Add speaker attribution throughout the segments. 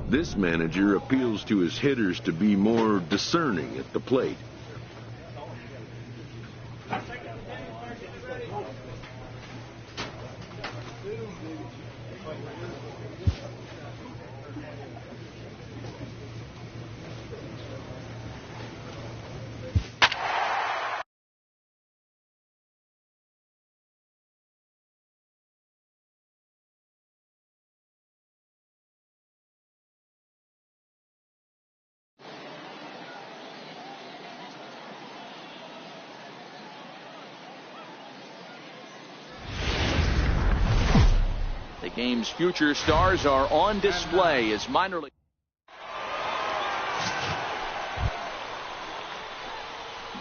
Speaker 1: This manager appeals to his hitters to be more discerning at the plate.
Speaker 2: The game's future stars are on display as minor league.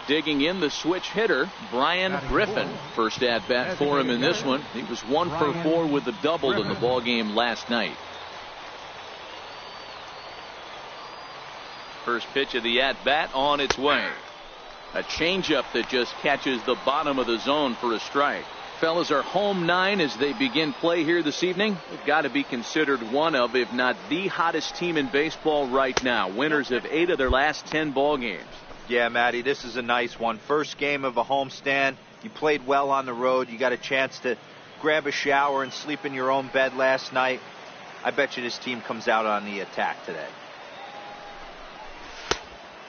Speaker 2: Digging in, the switch hitter, Brian Griffin. First at bat for him in this one. He was 1 for 4 with a double in the ball game last night. First pitch of the at bat on its way. A changeup that just catches the bottom of the zone for a strike. Fellas, are home 9 as they begin play here this evening. They've got to be considered one of, if not the hottest team in baseball right now. Winners of 8 of their last 10 ball games.
Speaker 3: Yeah, Matty, this is a nice one. First game of a homestand. You played well on the road. You got a chance to grab a shower and sleep in your own bed last night. I bet you this team comes out on the attack today.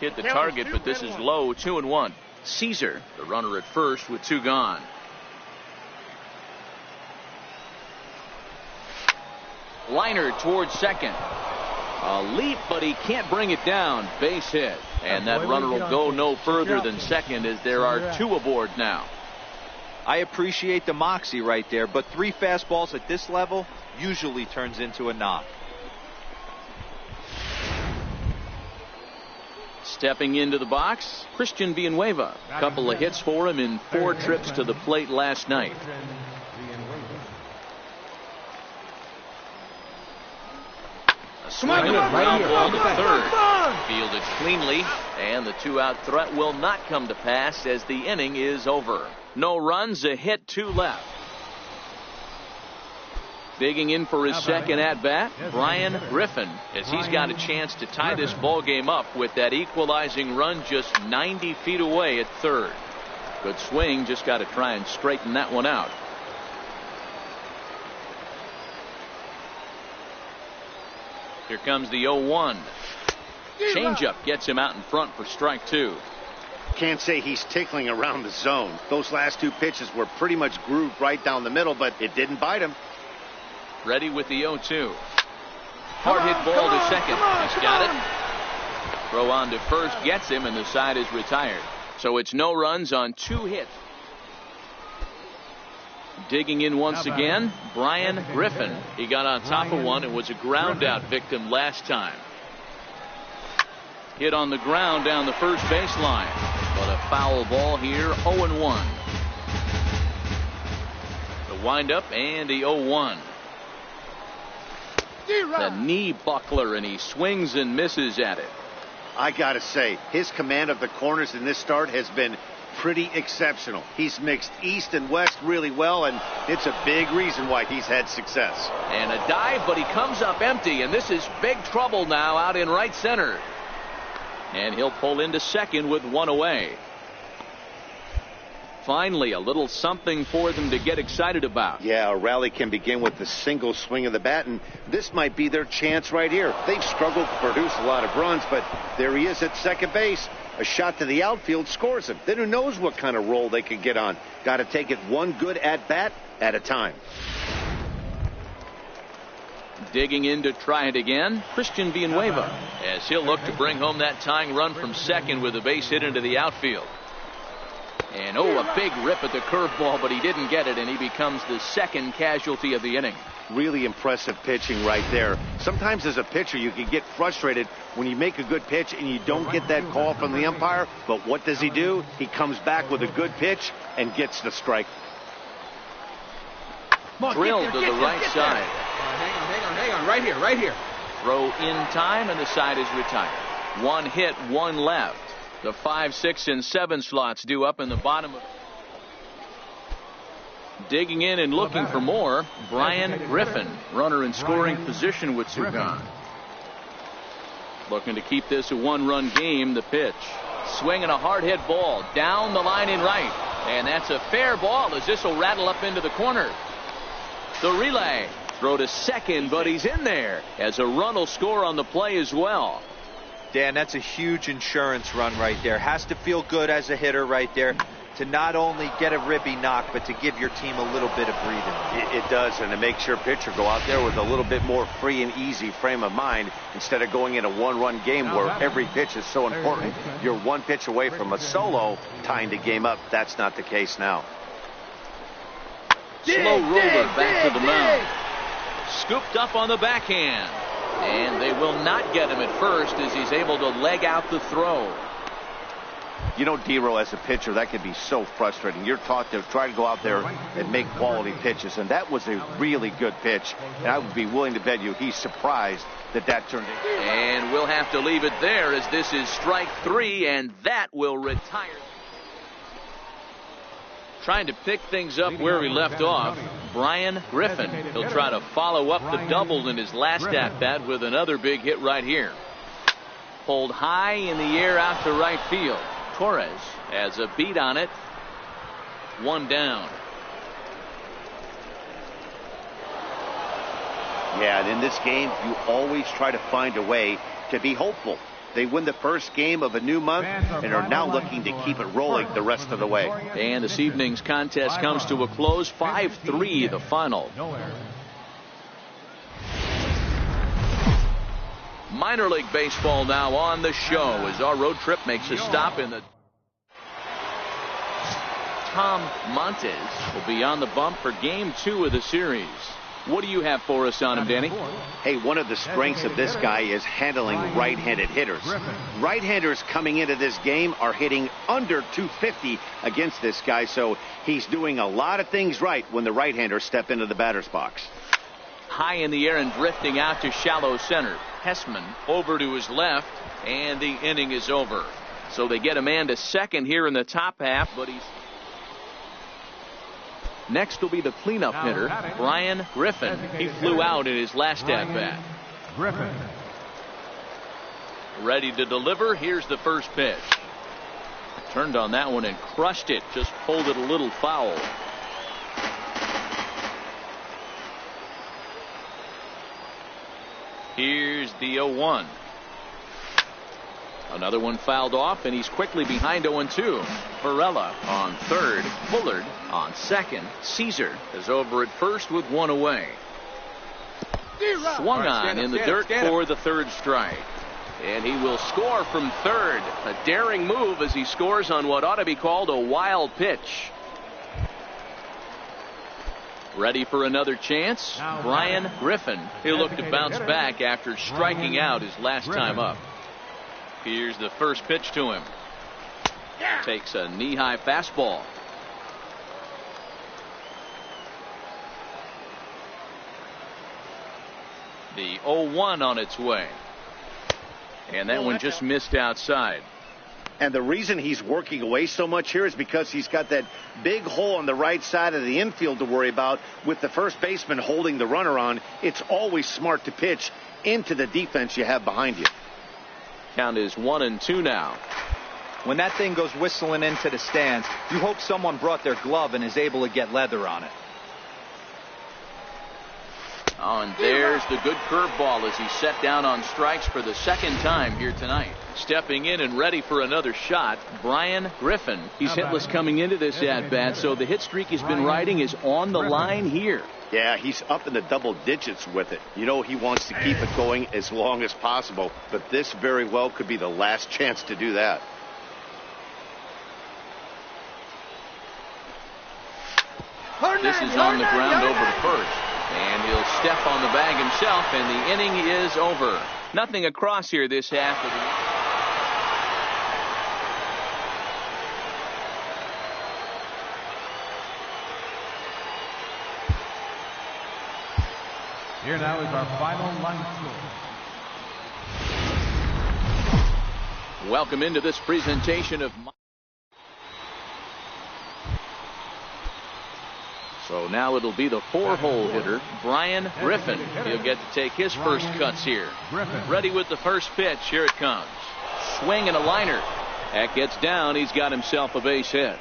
Speaker 2: Hit the target, but this is low. 2-1. Caesar, the runner at first with 2 gone. Liner towards second. A leap, but he can't bring it down. Base hit. And that runner will go no further than second as there are 2 aboard now.
Speaker 3: I appreciate the moxie right there, but 3 fastballs at this level usually turns into a knock.
Speaker 2: Stepping into the box, Christian Villanueva. A couple of hits for him in 4 trips to the plate last night. A swing and a ground ball to third. Fielded cleanly, and the 2-out threat will not come to pass as the inning is over. No runs, a hit, 2 left. Digging in for his second at-bat, Brian Griffin, as he's got a chance to tie this ball game up with that equalizing run just 90 feet away at third. Good swing, just got to try and straighten that one out. Here comes the 0-1. Changeup gets him out in front for strike 2.
Speaker 4: Can't say he's tickling around the zone. Those last 2 pitches were pretty much grooved right down the middle, but it didn't bite him.
Speaker 2: Ready with the 0-2. Hard hit ball to second. He's got it. Throw on to first gets him, and the side is retired. So it's no runs on 2 hits. Digging in once again, Brian Griffin. He got on top of one and was a ground out victim last time. Hit on the ground down the first baseline, but a foul ball here. 0-1. The windup and the 0-1. The knee buckler, and he swings and misses at it.
Speaker 4: I gotta say, his command of the corners in this start has been pretty exceptional. He's mixed east and west really well, and it's a big reason why he's had success.
Speaker 2: And a dive, but he comes up empty, and this is big trouble now out in right center. And he'll pull into second with 1 away. Finally, a little something for them to get excited about.
Speaker 4: Yeah, a rally can begin with the single swing of the bat, and this might be their chance right here. They've struggled to produce a lot of runs, but there he is at second base. A shot to the outfield scores him. Then who knows what kind of roll they could get on. Got to take it one good at-bat at a time.
Speaker 2: Digging in to try it again, Christian Villanueva, as he'll look to bring home that tying run from second with a base hit into the outfield. And a big rip at the curveball, but he didn't get it, and he becomes the second casualty of the inning.
Speaker 4: Really impressive pitching right there. Sometimes as a pitcher you can get frustrated when you make a good pitch and you don't get that call from the umpire, but what does he do? He comes back with a good pitch and gets the strike.
Speaker 2: Drilled to the right side.
Speaker 5: Hang on, right here.
Speaker 2: Throw in time, and the side is retired. 1 hit, 1 left. The 5, 6, and 7 slots due up in the bottom of. Digging in and looking for more, Brian Griffin, runner in scoring position with 2 gone. Looking to keep this a one-run game. The pitch. Swinging a hard hit ball down the line in right. And that's a fair ball as this will rattle up into the corner. The relay. Throw to second, but he's in there as a run will score on the play as well.
Speaker 3: Dan, that's a huge insurance run right there. Has to feel good as a hitter right there to not only get a ribby knock, but to give your team a little bit of breathing.
Speaker 4: It does, and it makes your pitcher go out there with a little bit more free and easy frame of mind instead of going in a one-run game where every pitch is so important. You're one pitch away from a solo tying the game up. That's not the case now.
Speaker 2: Slow roller back to the mound. Scooped up on the backhand. And they will not get him at first as he's able to leg out the throw.
Speaker 4: You know, Dero, as a pitcher, that can be so frustrating. You're taught to try to go out there and make quality pitches, and that was a really good pitch. And I would be willing to bet you he's surprised that turned in.
Speaker 2: And we'll have to leave it there as this is strike 3, and that will retire. Trying to pick things up where we left off, Brian Griffin. He'll try to follow up the double in his last at-bat with another big hit right here. Pulled high in the air out to right field. Torres has a beat on it. One down.
Speaker 4: Yeah, and in this game, you always try to find a way to be hopeful. They win the first game of a new month and are now looking to keep it rolling the rest of the way.
Speaker 2: And this evening's contest comes to a close. 5-3 the final. Minor League Baseball now on the show as our road trip makes a stop in the... Tom Montes will be on the bump for game 2 of the series. What do you have for us on him, Danny?
Speaker 4: Hey, one of the strengths of this guy is handling right-handed hitters. Right-handers coming into this game are hitting under 250 against this guy, so he's doing a lot of things right when the right-handers step into the batter's box.
Speaker 2: High in the air and drifting out to shallow center. Hessman over to his left, and the inning is over. So they get a man to second here in the top half, but he's... Next will be the cleanup hitter, Brian Griffin. He flew out in his last at-bat.
Speaker 6: Griffin.
Speaker 2: Ready to deliver. Here's the first pitch. Turned on that one and crushed it. Just pulled it a little foul. Here's the 0-1. Another one fouled off, and he's quickly behind 0-2. Varela on third. Bullard on second. Caesar is over at first with one away. Swung on in the dirt for the third strike. And he will score from third. A daring move as he scores on what ought to be called a wild pitch. Ready for another chance? Brian Griffin. He'll look to bounce back after striking out his last time up. Here's the first pitch to him. Takes a knee-high fastball. The 0-1 on its way. And that one just missed outside.
Speaker 4: And the reason he's working away so much here is because he's got that big hole on the right side of the infield to worry about. With the first baseman holding the runner on, it's always smart to pitch into the defense you have behind you.
Speaker 2: Count is 1-2 now.
Speaker 3: When that thing goes whistling into the stands, you hope someone brought their glove and is able to get leather on it.
Speaker 2: Oh, and there's the good curveball as he's set down on strikes for the second time here tonight. Stepping in and ready for another shot, Brian Griffin. He's hitless coming into this at-bat, so the hit streak he's been riding is on the line here.
Speaker 4: Yeah, he's up in the double digits with it. You know, he wants to keep it going as long as possible, but this very well could be the last chance to do that.
Speaker 2: This is on the ground over to first. And he'll step on the bag himself, and the inning is over. Nothing across here this half of the...
Speaker 6: Here now is our final line score.
Speaker 2: Welcome into this presentation of... So now it'll be the 4-hole hitter, Brian Griffin. He'll get to take his first cuts here. Ready with the first pitch. Here it comes. Swing and a liner. That gets down. He's got himself a base hit.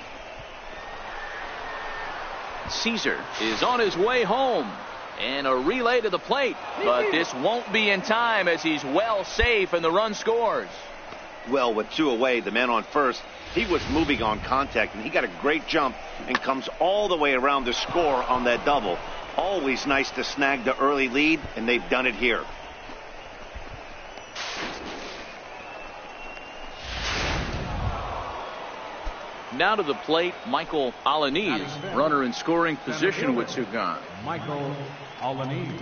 Speaker 2: Caesar is on his way home. And a relay to the plate. But this won't be in time as he's well safe and the run scores.
Speaker 4: Well, with 2 away, the man on first, he was moving on contact, and he got a great jump and comes all the way around to score on that double. Always nice to snag the early lead, and they've done it here.
Speaker 2: Now to the plate, Michael Alaniz, runner in scoring position with 2 gone.
Speaker 6: Michael Alaniz.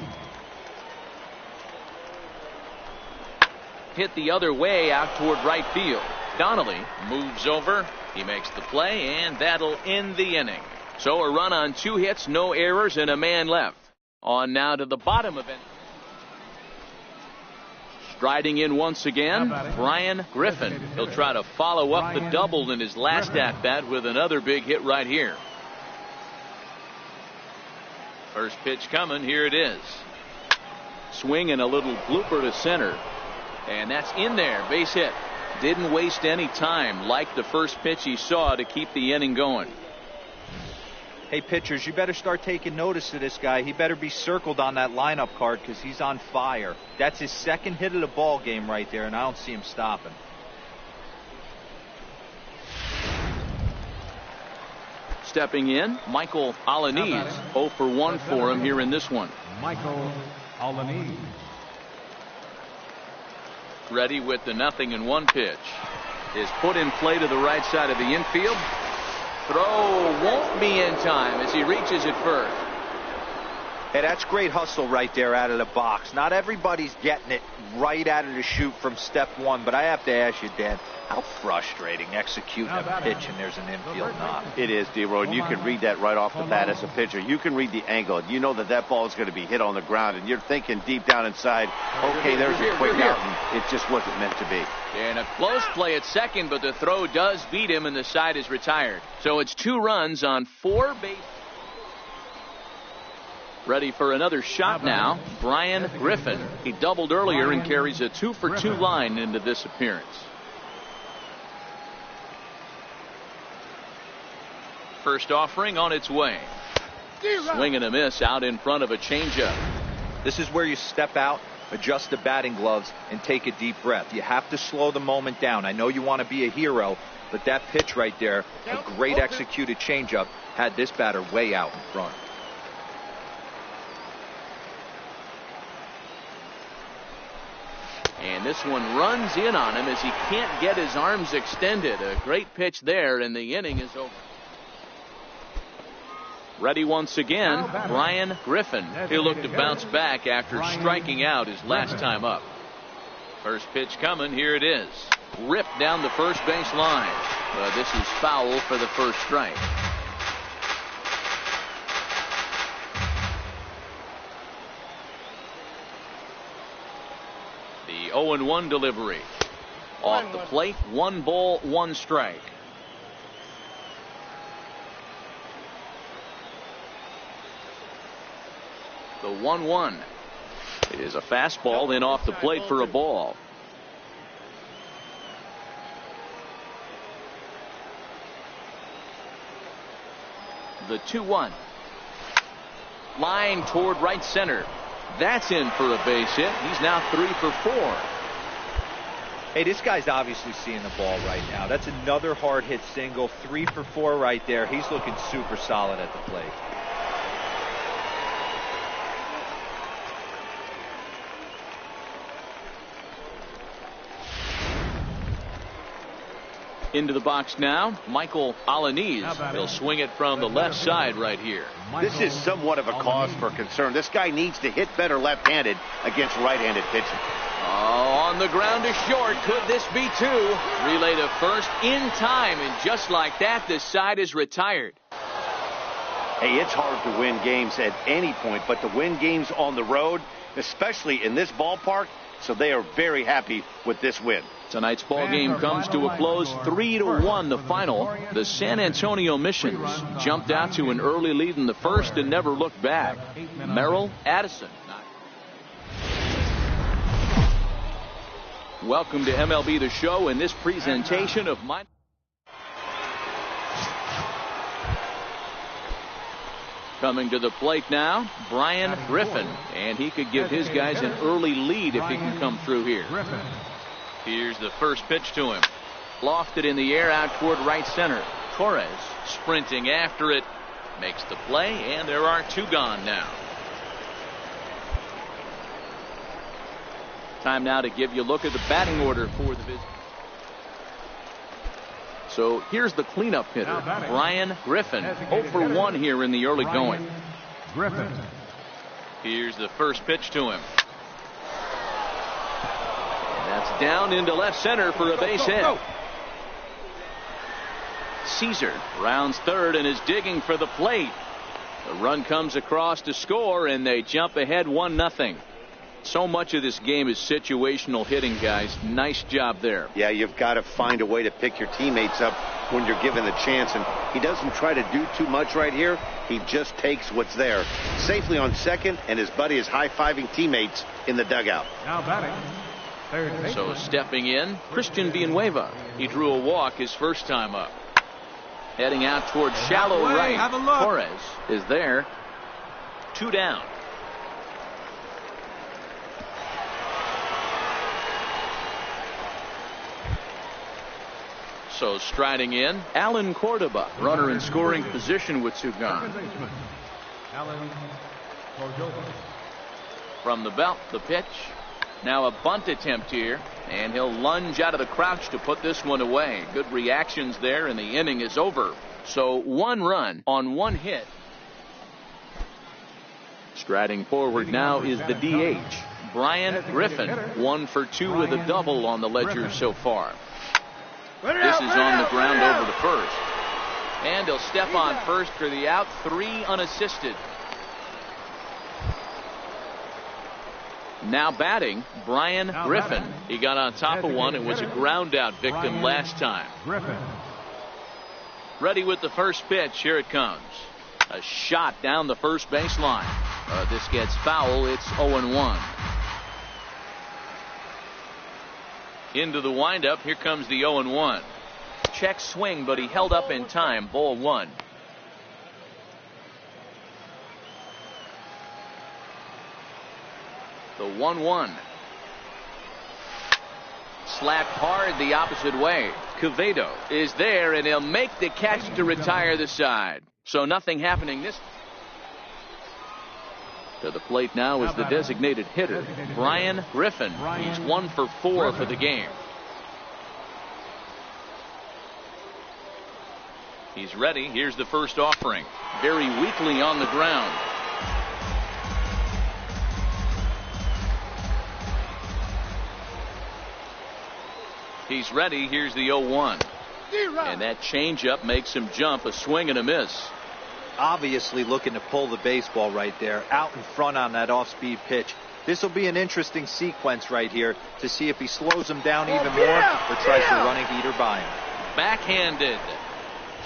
Speaker 2: Hit the other way out toward right field. Donnelly moves over. He makes the play, and that'll end the inning. So a run on 2 hits, no errors, and a man left. On now to the bottom of it. Striding in once again, Brian Griffin. He'll try to follow up the double in his last at-bat with another big hit right here. First pitch coming. Here it is. Swing and a little blooper to center. And that's in there. Base hit. Didn't waste any time. Like the first pitch he saw to keep the inning going.
Speaker 3: Hey, pitchers, you better start taking notice of this guy. He better be circled on that lineup card because he's on fire. That's his second hit of the ball game right there, and I don't see him stopping.
Speaker 2: Stepping in, Michael Alaniz. 0 for 1 for him here in this one.
Speaker 6: Michael Alaniz.
Speaker 2: Ready with the 0-1 pitch. Is put in play to the right side of the infield. Throw won't be in time as he reaches it first.
Speaker 3: Hey, that's great hustle right there out of the box. Not everybody's getting it right out of the chute from step 1, but I have to ask you, Dan, how frustrating executing a pitch and there's an infield knock.
Speaker 4: It is, D-Roy, and you can read that right off the bat as a pitcher. You can read the angle. You know that that ball is going to be hit on the ground, and you're thinking deep down inside, okay, there's a quick out, and it just wasn't meant to be.
Speaker 2: And a close play at second, but the throw does beat him, and the side is retired. So it's 2 runs on 4 bases. Ready for another shot now, Brian Griffin. He doubled earlier and carries a 2 for 2 line into this appearance. First offering on its way. Swing and a miss out in front of a changeup.
Speaker 3: This is where you step out, adjust the batting gloves, and take a deep breath. You have to slow the moment down. I know you want to be a hero, but that pitch right there, a great executed changeup, had this batter way out in front.
Speaker 2: And this one runs in on him as he can't get his arms extended. A great pitch there, and the inning is over. Ready once again, Brian Griffin. He'll look to bounce back after striking out his last time up. First pitch coming. Here it is. Ripped down the first base line. This is foul for the first strike. The 0-1 delivery. Off the plate, 1 ball, 1 strike. The 1-1. It is a fastball, then off the plate for a ball. The 2-1. Line toward right center. That's in for a base hit. He's now 3 for 4.
Speaker 3: Hey, this guy's obviously seeing the ball right now. That's another hard hit single. 3 for 4 right there. He's looking super solid at the plate.
Speaker 2: Into the box now, Michael Alaniz. He'll swing it from the left side right here.
Speaker 4: This is somewhat of a cause for concern. This guy needs to hit better left-handed against right-handed pitching.
Speaker 2: Oh, on the ground to short. Could this be 2? Relay to first in time, and just like that, the side is retired.
Speaker 4: Hey, it's hard to win games at any point, but to win games on the road, especially in this ballpark, so they are very happy with this win.
Speaker 2: Tonight's ball game comes to a close, 3-1 the final. The San Antonio Missions jumped out to an early lead in the first and never looked back. Merrill Addison. Welcome to MLB The Show in this presentation of my... Coming to the plate now, Brian Griffin, and he could give his guys an early lead if he can come through here. Here's the first pitch to him. Lofted in the air out toward right center. Torres sprinting after it. Makes the play, and there are two gone now. Time now to give you a look at the batting order for the visit. So here's the cleanup hitter, Brian Griffin. 0 for 1 here in the early going.
Speaker 6: Griffin.
Speaker 2: Here's the first pitch to him. That's down into left center for a base hit. Caesar rounds third and is digging for the plate. The run comes across to score, and they jump ahead 1-0. So much of this game is situational hitting, guys. Nice job there.
Speaker 4: Yeah, you've got to find a way to pick your teammates up when you're given the chance, and he doesn't try to do too much right here. He just takes what's there. Safely on second, and his buddy is high-fiving teammates in the dugout.
Speaker 6: Now batting.
Speaker 2: So stepping in, Christian Villanueva. He drew a walk his first time up. Heading out toward shallow right. Torres is there. 2 down. So striding in, Alan Cordoba, runner in scoring position with two gone.
Speaker 6: Alan Cordoba.
Speaker 2: From the belt, the pitch. Now a bunt attempt here, and he'll lunge out of the crouch to put this one away. Good reactions there, and the inning is over. So 1 run on 1 hit. Striding forward now is the DH, Brian Griffin. 1 for 2 with a double on the ledger so far. This is on the ground over to first. And he'll step on first for the out. 3 unassisted. Now batting, Brian Griffin. He got on top of one and was a ground out victim last time.
Speaker 6: Griffin.
Speaker 2: Ready with the first pitch. Here it comes. A shot down the first baseline. This gets foul. It's 0-1. Into the windup. Here comes the 0-1. Check swing, but he held up in time. Ball 1. The 1-1. Slapped hard the opposite way. Quevedo is there, and he'll make the catch to retire the side. So nothing happening this. To the plate now is the designated hitter, Brian Griffin. He's 1 for 4 for the game. He's ready. Here's the first offering. Very weakly on the ground. He's ready. Here's the 0-1. And that changeup makes him jump. A swing and a miss.
Speaker 3: Obviously looking to pull the baseball right there, out in front on that off-speed pitch. This will be an interesting sequence right here to see if he slows him down even more or tries to run a heater by him.
Speaker 2: Backhanded.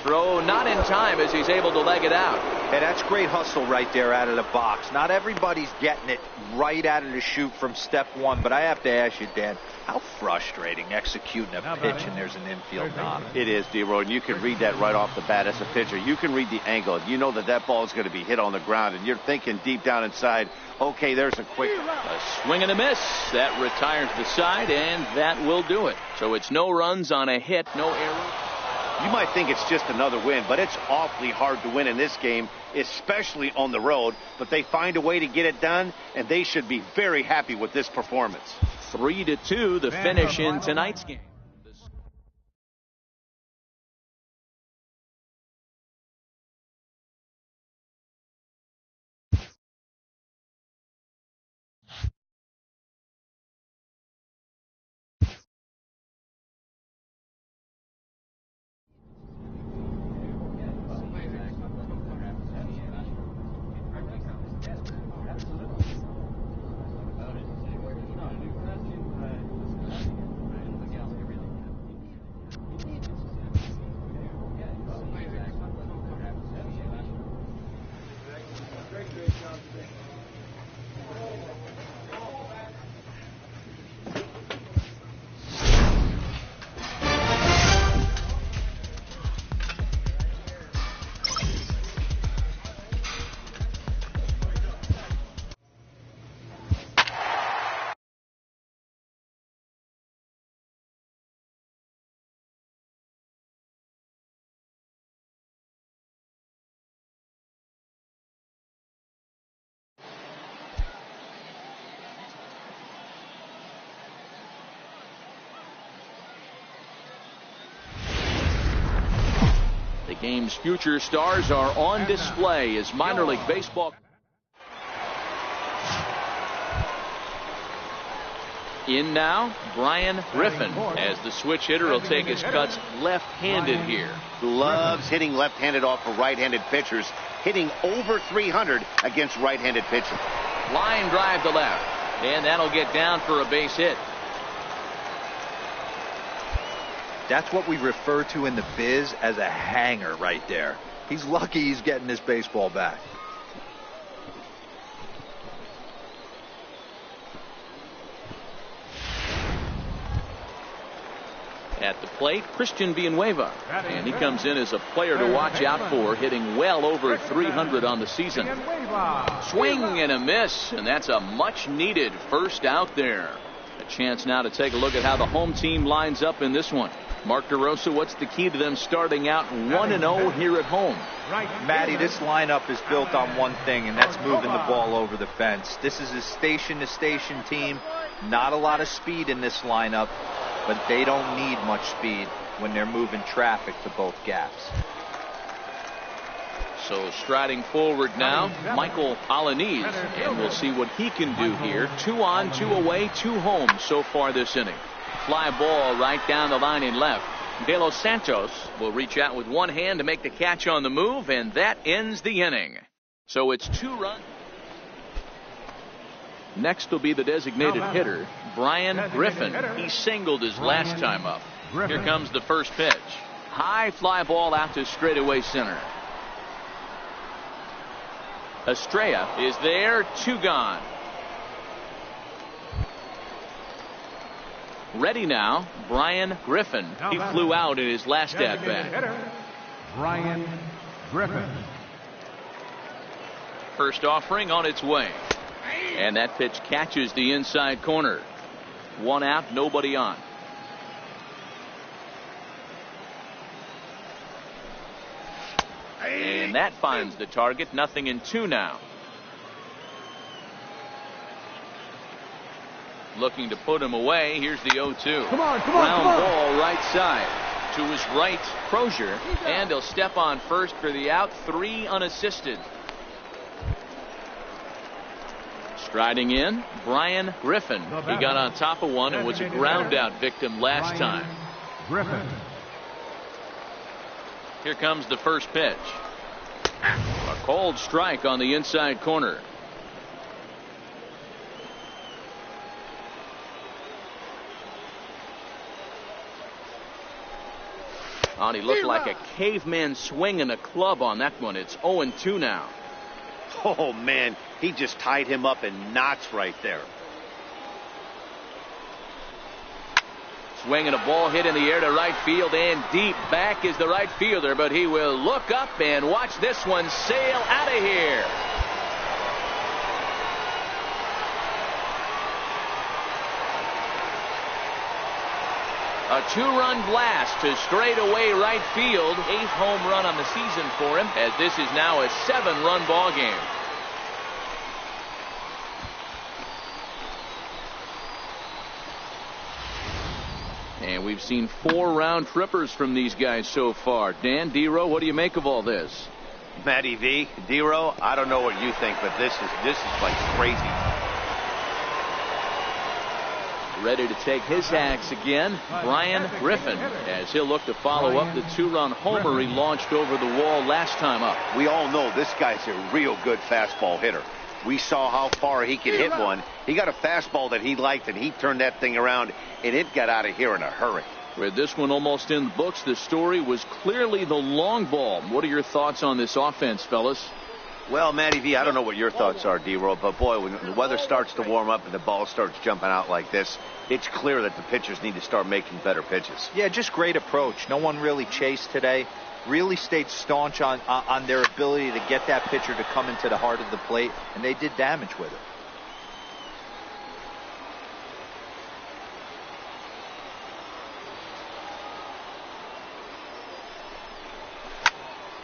Speaker 2: Throw not in time as he's able to leg it out.
Speaker 3: Hey, that's great hustle right there out of the box. Not everybody's getting it right out of the chute from step one, but I have to ask you, Dan, how frustrating executing a pitch and there's an infield knock.
Speaker 4: It is, D-Roy, and you can read that right off the bat as a pitcher. You can read the angle. You know that ball is going to be hit on the ground, and you're thinking deep down inside, okay, there's a quick...
Speaker 2: A swing and a miss. That retires the side, and that will do it. So it's no runs on a hit, no error.
Speaker 4: You might think it's just another win, but it's awfully hard to win in this game, especially on the road. But they find a way to get it done, and they should be very happy with this performance.
Speaker 2: 3-2, the finish in tonight's game. game's future stars are on display as minor league baseball. In now, Brian Griffin, as the switch hitter will take his cuts left-handed here.
Speaker 4: Loves hitting left-handed off of right-handed pitchers, hitting over 300 against right-handed pitchers.
Speaker 2: Line drive to left, and that'll get down for a base hit.
Speaker 3: That's what we refer to in the biz as a hanger right there. He's lucky he's getting this baseball back.
Speaker 2: At the plate, Christian Villanueva, and he comes in as a player to watch out for, hitting well over 300 on the season. Swing and a miss, and that's a much-needed first out there. A chance now to take a look at how the home team lines up in this one. Mark DeRosa, what's the key to them starting out 1-0 here at home?
Speaker 3: Matty, this lineup is built on one thing, and that's moving the ball over the fence. This is a station-to-station team. Not a lot of speed in this lineup, but they don't need much speed when they're moving traffic to both gaps.
Speaker 2: So striding forward now, Michael Alanis, and we'll see what he can do here. 2 on, 2 away, 2 home so far this inning. Fly ball right down the line in left. De Los Santos will reach out with one hand to make the catch on the move, and that ends the inning. So it's 2 runs. Next will be the designated hitter, Brian Griffin. He singled his last time up. Here comes the first pitch. High fly ball out to straightaway center. Estrella is there, 2 gone. Ready now, Brian Griffin. He flew out in his last at bat.
Speaker 6: Brian Griffin.
Speaker 2: First offering on its way. And that pitch catches the inside corner. 1 out, nobody on. And that finds the target. 0-2 now. Looking to put him away. Here's the 0-2. Ground ball right side. To his right, Crozier. And he'll step on first for the out. 3 unassisted. Striding in, Brian Griffin. He got on top of one and was a ground out victim last time.
Speaker 6: Griffin.
Speaker 2: Here comes the first pitch. A cold strike on the inside corner. Oh, he looked like a caveman swinging a club on that one. It's 0-2 now.
Speaker 4: Oh, man, he just tied him up in knots right there.
Speaker 2: Swinging a ball hit in the air to right field, and deep back is the right fielder, but he will look up and watch this one sail out of here. A 2-run blast to straightaway right field. 8th home run on the season for him, as this is now a 7-run ball game. And we've seen 4 round trippers from these guys so far. Dan, Dero, what do you make of all this?
Speaker 4: Matty V, Dero, I don't know what you think, but this is like crazy.
Speaker 2: Ready to take his hacks again, Brian Griffin, as he'll look to follow up the 2-run homer he launched over the wall last time up.
Speaker 4: We all know this guy's a real good fastball hitter. We saw how far he could hit one. He got a fastball that he liked, and he turned that thing around, and it got out of here in a hurry.
Speaker 2: With this one almost in the books, the story was clearly the long ball. What are your thoughts on this offense, fellas?
Speaker 4: Well, Matty V, I don't know what your thoughts are, D-Roll, but boy, when the weather starts to warm up and the ball starts jumping out like this, it's clear that the pitchers need to start making better pitches.
Speaker 3: Yeah, just great approach. No one really chased today. Really stayed staunch on their ability to get that pitcher to come into the heart of the plate, and they did damage with it.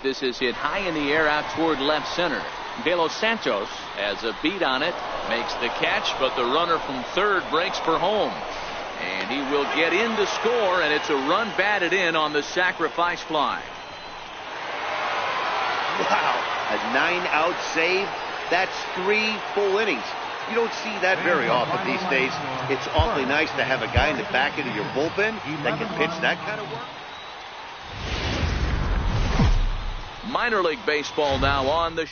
Speaker 2: This is hit high in the air out toward left center. De Los Santos has a beat on it, makes the catch, but the runner from third breaks for home. And he will get in to score, and it's a run batted in on the sacrifice fly.
Speaker 4: Wow, a 9-out save. That's 3 full innings. You don't see that very often these days. It's awfully nice to have a guy in the back end of your bullpen that can pitch that kind of work.
Speaker 2: Minor League Baseball now on the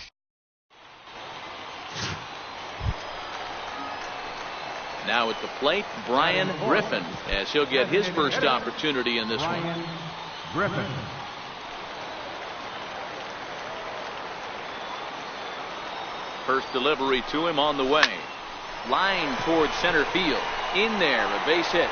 Speaker 2: Now at the plate, Brian Griffin, as he'll get his first opportunity in this one.
Speaker 6: Griffin.
Speaker 2: First delivery to him on the way. Line towards center field. In there, a base hit.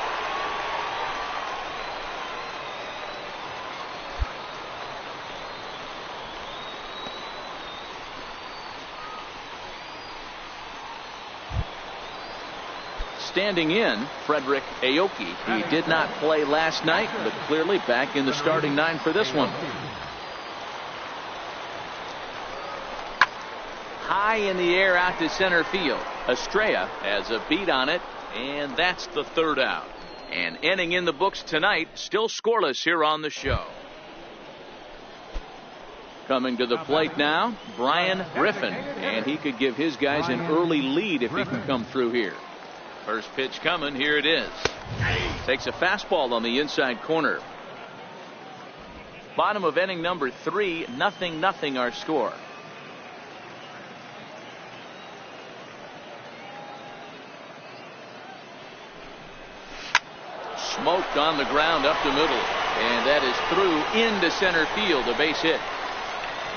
Speaker 2: Standing in, Frederick Aoki. He did not play last night, but clearly back in the starting 9 for this one. High in the air out to center field. Estrella has a beat on it, and that's the 3rd out. An inning in the books tonight, still scoreless here on the show. Coming to the plate now, Brian Griffin, and he could give his guys an early lead if he can come through here. First pitch coming, here it is. Takes a fastball on the inside corner. Bottom of inning number 3, 0-0 our score. Smoked on the ground up the middle, and that is through into center field, a base hit.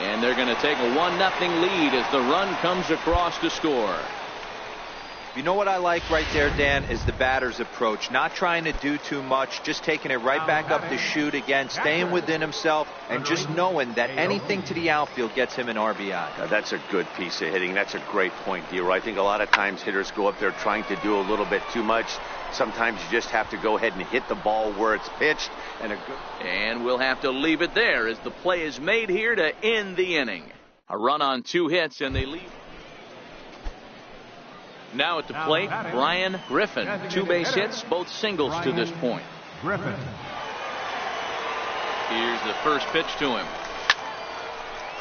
Speaker 2: And they're going to take a 1-0 lead as the run comes across to score.
Speaker 3: You know what I like right there, Dan, is the batter's approach. Not trying to do too much, just taking it right back up the chute again, staying within himself, and just knowing that anything to the outfield gets him an RBI.
Speaker 4: Now, that's a good piece of hitting. That's a great point, D-Roy. I think a lot of times hitters go up there trying to do a little bit too much. Sometimes you just have to go ahead and hit the ball where it's pitched.
Speaker 2: And we'll have to leave it there as the play is made here to end the inning. A run on 2 hits, and they leave. Now at the plate, Brian Griffin. 2 base hits, both singles to this point.
Speaker 6: Griffin.
Speaker 2: Here's the first pitch to him.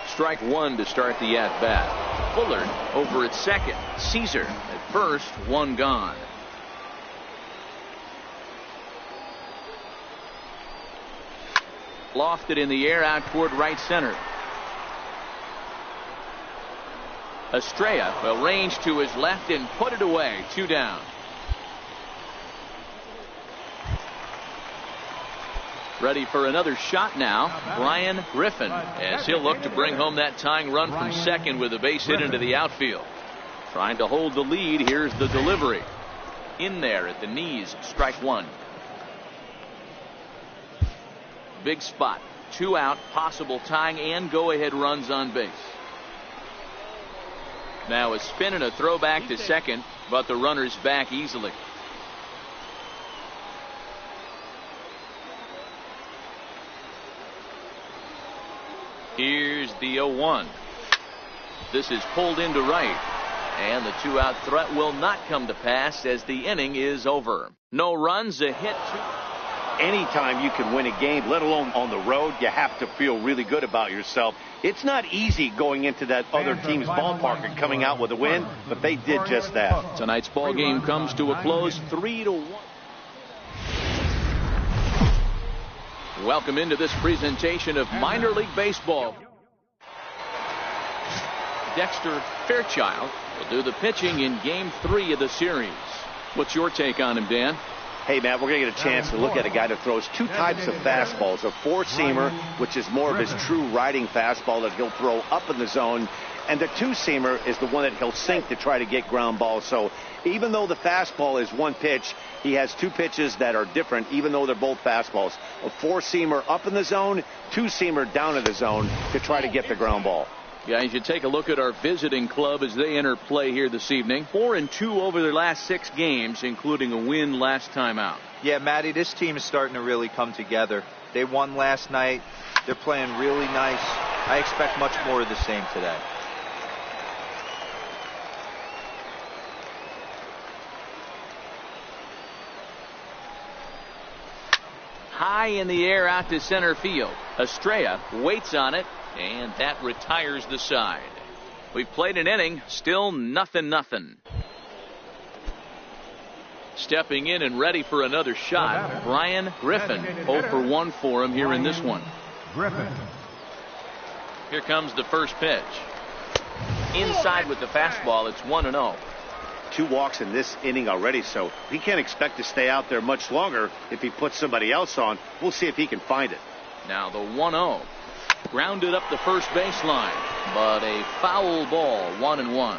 Speaker 2: Strike 1 to start the at-bat. Bullard over at second. Caesar at first, 1 gone. Lofted in the air out toward right center. Estrella will range to his left and put it away. 2 down. Ready for another shot now, Brian Griffin, as he'll look to bring home that tying run from second with a base hit into the outfield. Trying to hold the lead. Here's the delivery. In there at the knees. Strike 1. Big spot. 2 out. Possible tying and go-ahead runs on base. Now a spin and a throw back to second, but the runner's back easily. Here's the 0-1. This is pulled into right, and the 2-out threat will not come to pass as the inning is over. No runs, a hit.
Speaker 4: Anytime you can win a game, let alone on the road, you have to feel really good about yourself. It's not easy going into that other team's ballpark and coming out with a win, but they did just that.
Speaker 2: Tonight's ball game comes to a close, 3-1. Welcome into this presentation of Minor League Baseball. Dexter Fairchild will do the pitching in Game 3 of the series. What's your take on him, Dan?
Speaker 4: Hey, Matt, we're going to get a chance to look at a guy that throws 2 types of fastballs. A 4-seamer, which is more of his true riding fastball that he'll throw up in the zone. And the 2-seamer is the one that he'll sink to try to get ground balls. So even though the fastball is 1 pitch, he has 2 pitches that are different, even though they're both fastballs. A 4-seamer up in the zone, 2-seamer down in the zone to try to get the ground ball.
Speaker 2: Guys, you take a look at our visiting club as they enter play here this evening. 4-2 over their last 6 games, including a win last time out.
Speaker 3: Yeah, Matty, this team is starting to really come together. They won last night. They're playing really nice. I expect much more of the same today.
Speaker 2: High in the air out to center field. Estrella waits on it, and that retires the side. We've played an inning, still 0-0. Stepping in and ready for another shot, Brian Griffin. 0 for 1 for him here in this one.
Speaker 6: Griffin.
Speaker 2: Here comes the first pitch. Inside with the fastball. It's 1-0.
Speaker 4: 2 walks in this inning already, so he can't expect to stay out there much longer if he puts somebody else on. We'll see if he can find it.
Speaker 2: Now the 1-0. Grounded up the first baseline, but a foul ball. 1-1.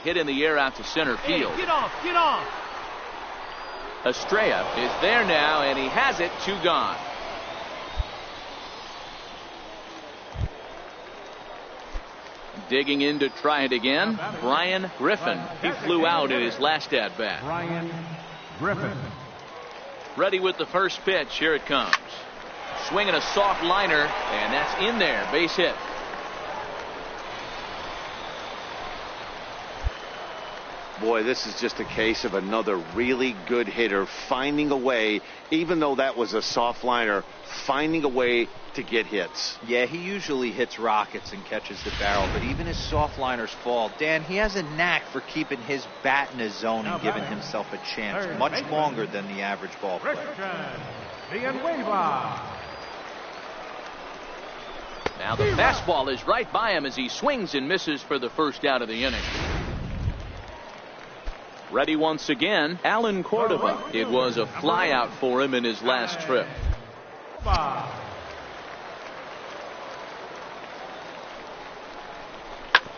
Speaker 2: Hit in the air out to center field.
Speaker 5: Hey, get off.
Speaker 2: Estrella is there now, and he has it. 2 gone. Digging in to try it again, Brian Griffin. He flew out in his last at bat.
Speaker 6: Brian Griffin.
Speaker 2: Ready with the first pitch. Here it comes. Swinging a soft liner, and that's in there. Base hit.
Speaker 4: Boy, this is just a case of another really good hitter finding a way, even though that was a soft liner, finding a way to get hits.
Speaker 3: Yeah, he usually hits rockets and catches the barrel, but even his soft liners fall. Dan, he has a knack for keeping his bat in his zone and giving himself a chance much longer than the average ball player.
Speaker 2: Now the fastball is right by him as he swings and misses for the first out of the inning. Ready once again, Alan Cordova. It was a flyout for him in his last trip.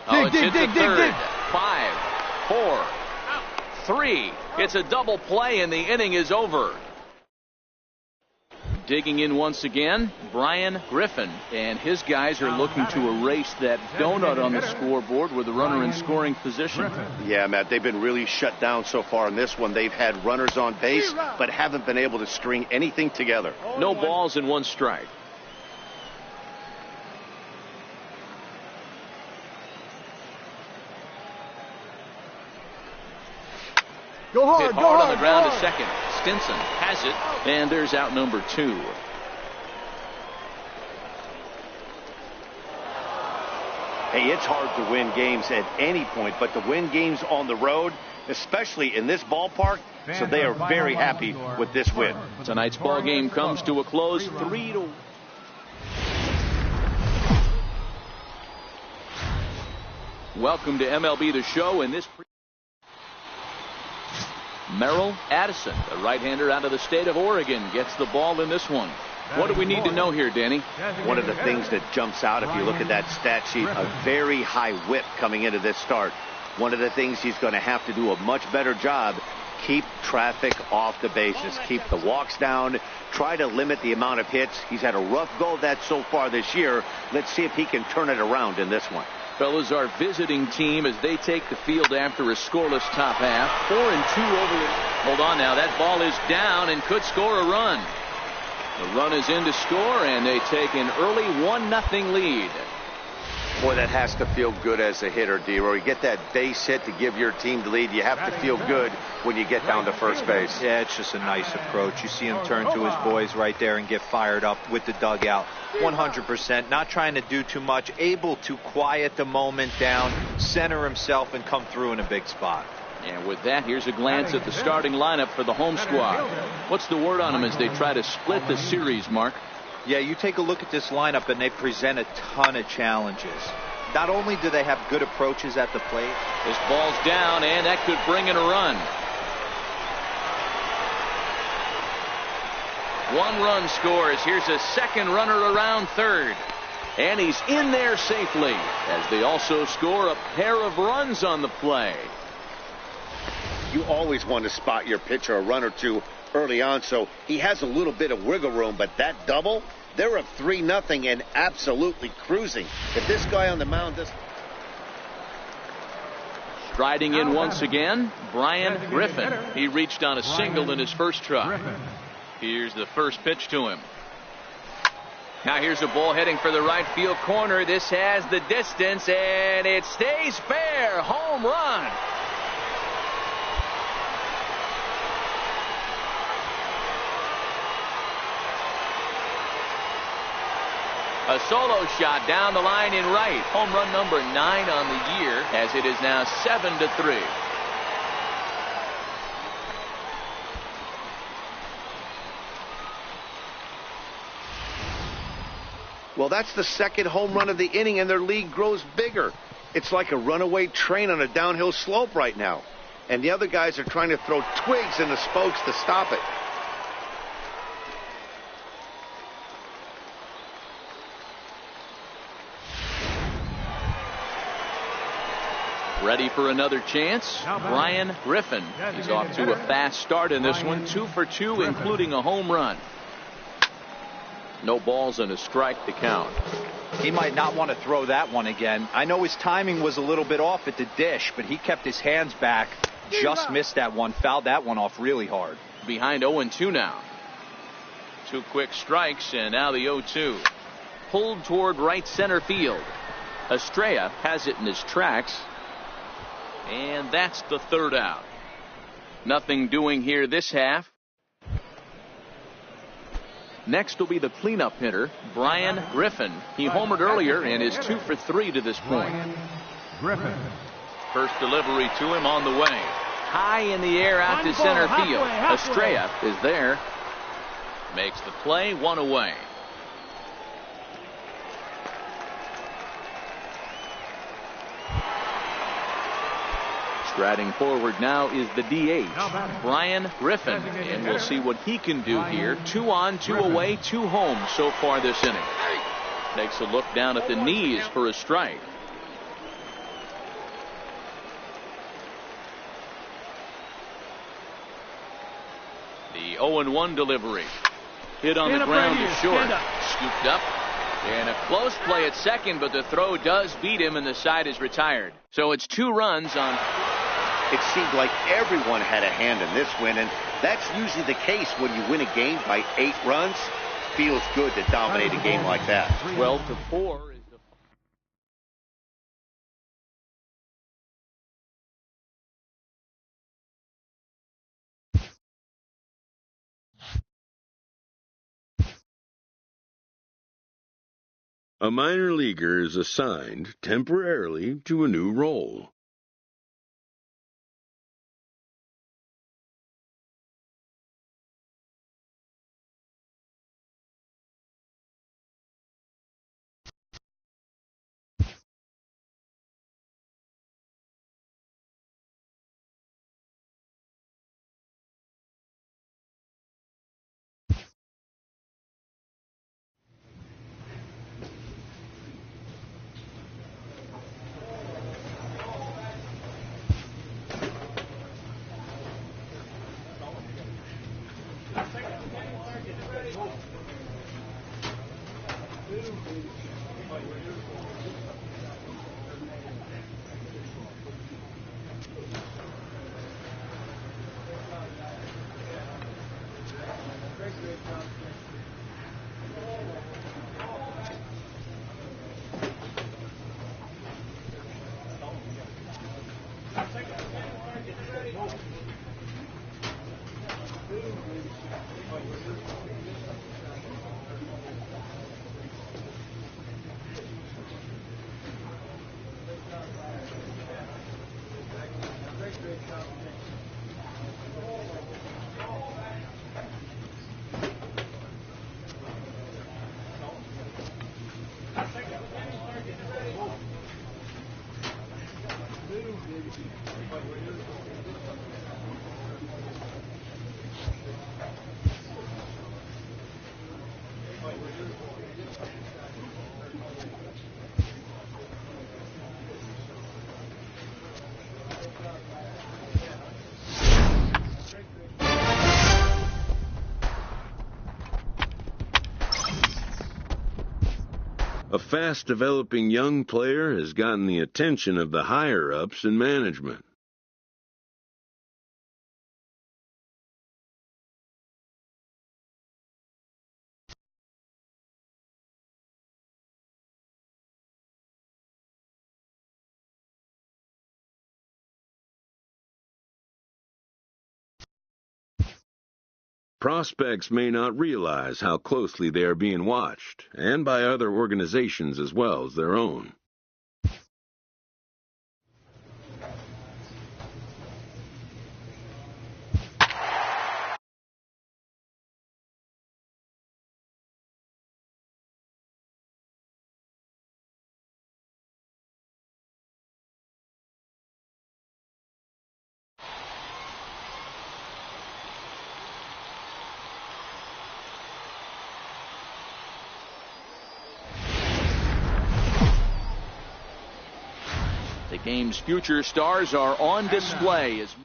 Speaker 2: Oh, it's hit to third. 5, 4, 3. It's a double play, and the inning is over. Digging in once again, Brian Griffin, and his guys are looking to erase that donut on the scoreboard with the runner in scoring position.
Speaker 4: Yeah, Matt, they've been really shut down so far in this one. They've had runners on base, but haven't been able to string anything together.
Speaker 2: No balls and 1 strike.
Speaker 5: Go hard,
Speaker 2: Hit hard on the ground to second. Stinson has it, and there's out number 2.
Speaker 4: Hey, it's hard to win games at any point, but to win games on the road, especially in this ballpark, so they are very happy with this win.
Speaker 2: Tonight's ball game comes to a close, 3-1. Welcome to MLB The Show. In this Merrill Addison, the right-hander out of the state of Oregon, gets the ball in this one. What do we need to know here, Danny?
Speaker 4: One of the things that jumps out if you look at that stat sheet, a very high whip coming into this start. One of the things he's going to have to do a much better job, keep traffic off the bases, keep the walks down, try to limit the amount of hits. He's had a rough go of that so far this year. Let's see if he can turn it around in this one.
Speaker 2: Fellas, our visiting team as they take the field after a scoreless top half. 4-2 over the... Hold on now. That ball is down and could score a run. The run is in to score, and they take an early 1-0 lead.
Speaker 4: Boy, that has to feel good as a hitter, D-Roy. You get that base hit to give your team the lead. You have to feel good when you get down to first base.
Speaker 3: Yeah, it's just a nice approach. You see him turn to his boys right there and get fired up with the dugout. 100%, not trying to do too much, able to quiet the moment down, center himself, and come through in a big spot.
Speaker 2: And with that, here's a glance at the starting lineup for the home squad. What's the word on them as they try to split the series, Mark?
Speaker 3: Yeah, you take a look at this lineup, and they present a ton of challenges. Not only do they have good approaches at the plate.
Speaker 2: This ball's down, and that could bring in a run. 1 run scores. Here's a second runner around third. And he's in there safely as they also score a pair of runs on the play.
Speaker 4: You always want to spot your pitcher a run or two early on, so he has a little bit of wiggle room, but that double, they're up 3-0 and absolutely cruising. If this guy on the mound does...
Speaker 2: Striding in once again, Brian Griffin. He reached on a single in his first try. Here's the first pitch to him. Now here's a ball heading for the right field corner. This has the distance, and it stays fair. Home run. A solo shot down the line in right. Home run number 9 on the year, as it is now 7-3.
Speaker 4: Well, that's the second home run of the inning, and their lead grows bigger. It's like a runaway train on a downhill slope right now. And the other guys are trying to throw twigs in the spokes to stop it.
Speaker 2: Ready for another chance? Brian Griffin. He's off to a fast start in this one. 2 for 2, including a home run. No balls and a strike to count.
Speaker 3: He might not want to throw that one again. I know his timing was a little bit off at the dish, but he kept his hands back. Just missed that one. Fouled that one off really hard.
Speaker 2: Behind 0-2 now. 2 quick strikes, and now the 0-2. Pulled toward right center field. Estrella has it in his tracks. And that's the third out. Nothing doing here this half. Next will be the cleanup hitter, Brian Griffin. He homered earlier and is 2 for 3 to this point.
Speaker 6: Griffin.
Speaker 2: First delivery to him on the way. High in the air out to center field. Estrella is there. Makes the play, 1 away. Striding forward now is the DH, Brian Griffin, and we'll see what he can do here. 2 on, 2 away, 2 home so far this inning. Takes a look down at the knees for a strike. The 0-1 delivery. Hit on the ground to short. Scooped up. And a close play at second, but the throw does beat him and the side is retired. So it's 2 runs on.
Speaker 4: It seemed like everyone had a hand in this win, and that's usually the case when you win a game by 8 runs. Feels good to dominate a game like that.
Speaker 2: 12-4 is the.
Speaker 1: A minor leaguer is assigned temporarily to a new role. A fast-developing young player has gotten the attention of the higher-ups in management. prospects may not realize how closely they are being watched, and by other organizations as well as their own.
Speaker 2: The game's future stars are on display. As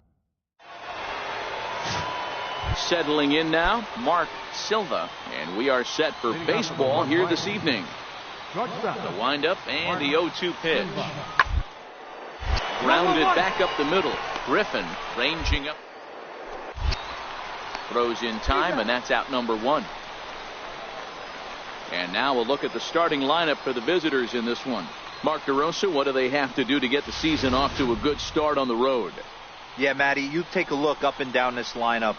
Speaker 2: settling in now, Mark Silva, and we are set for baseball here this evening. The windup and the 0-2 pitch. Grounded back up the middle. Griffin ranging up. Throws in time, and that's out number 1. And now we'll look at the starting lineup for the visitors in this one. Mark DeRosa, what do they have to do to get the season off to a good start on the road?
Speaker 3: Yeah, Matty, you take a look up and down this lineup.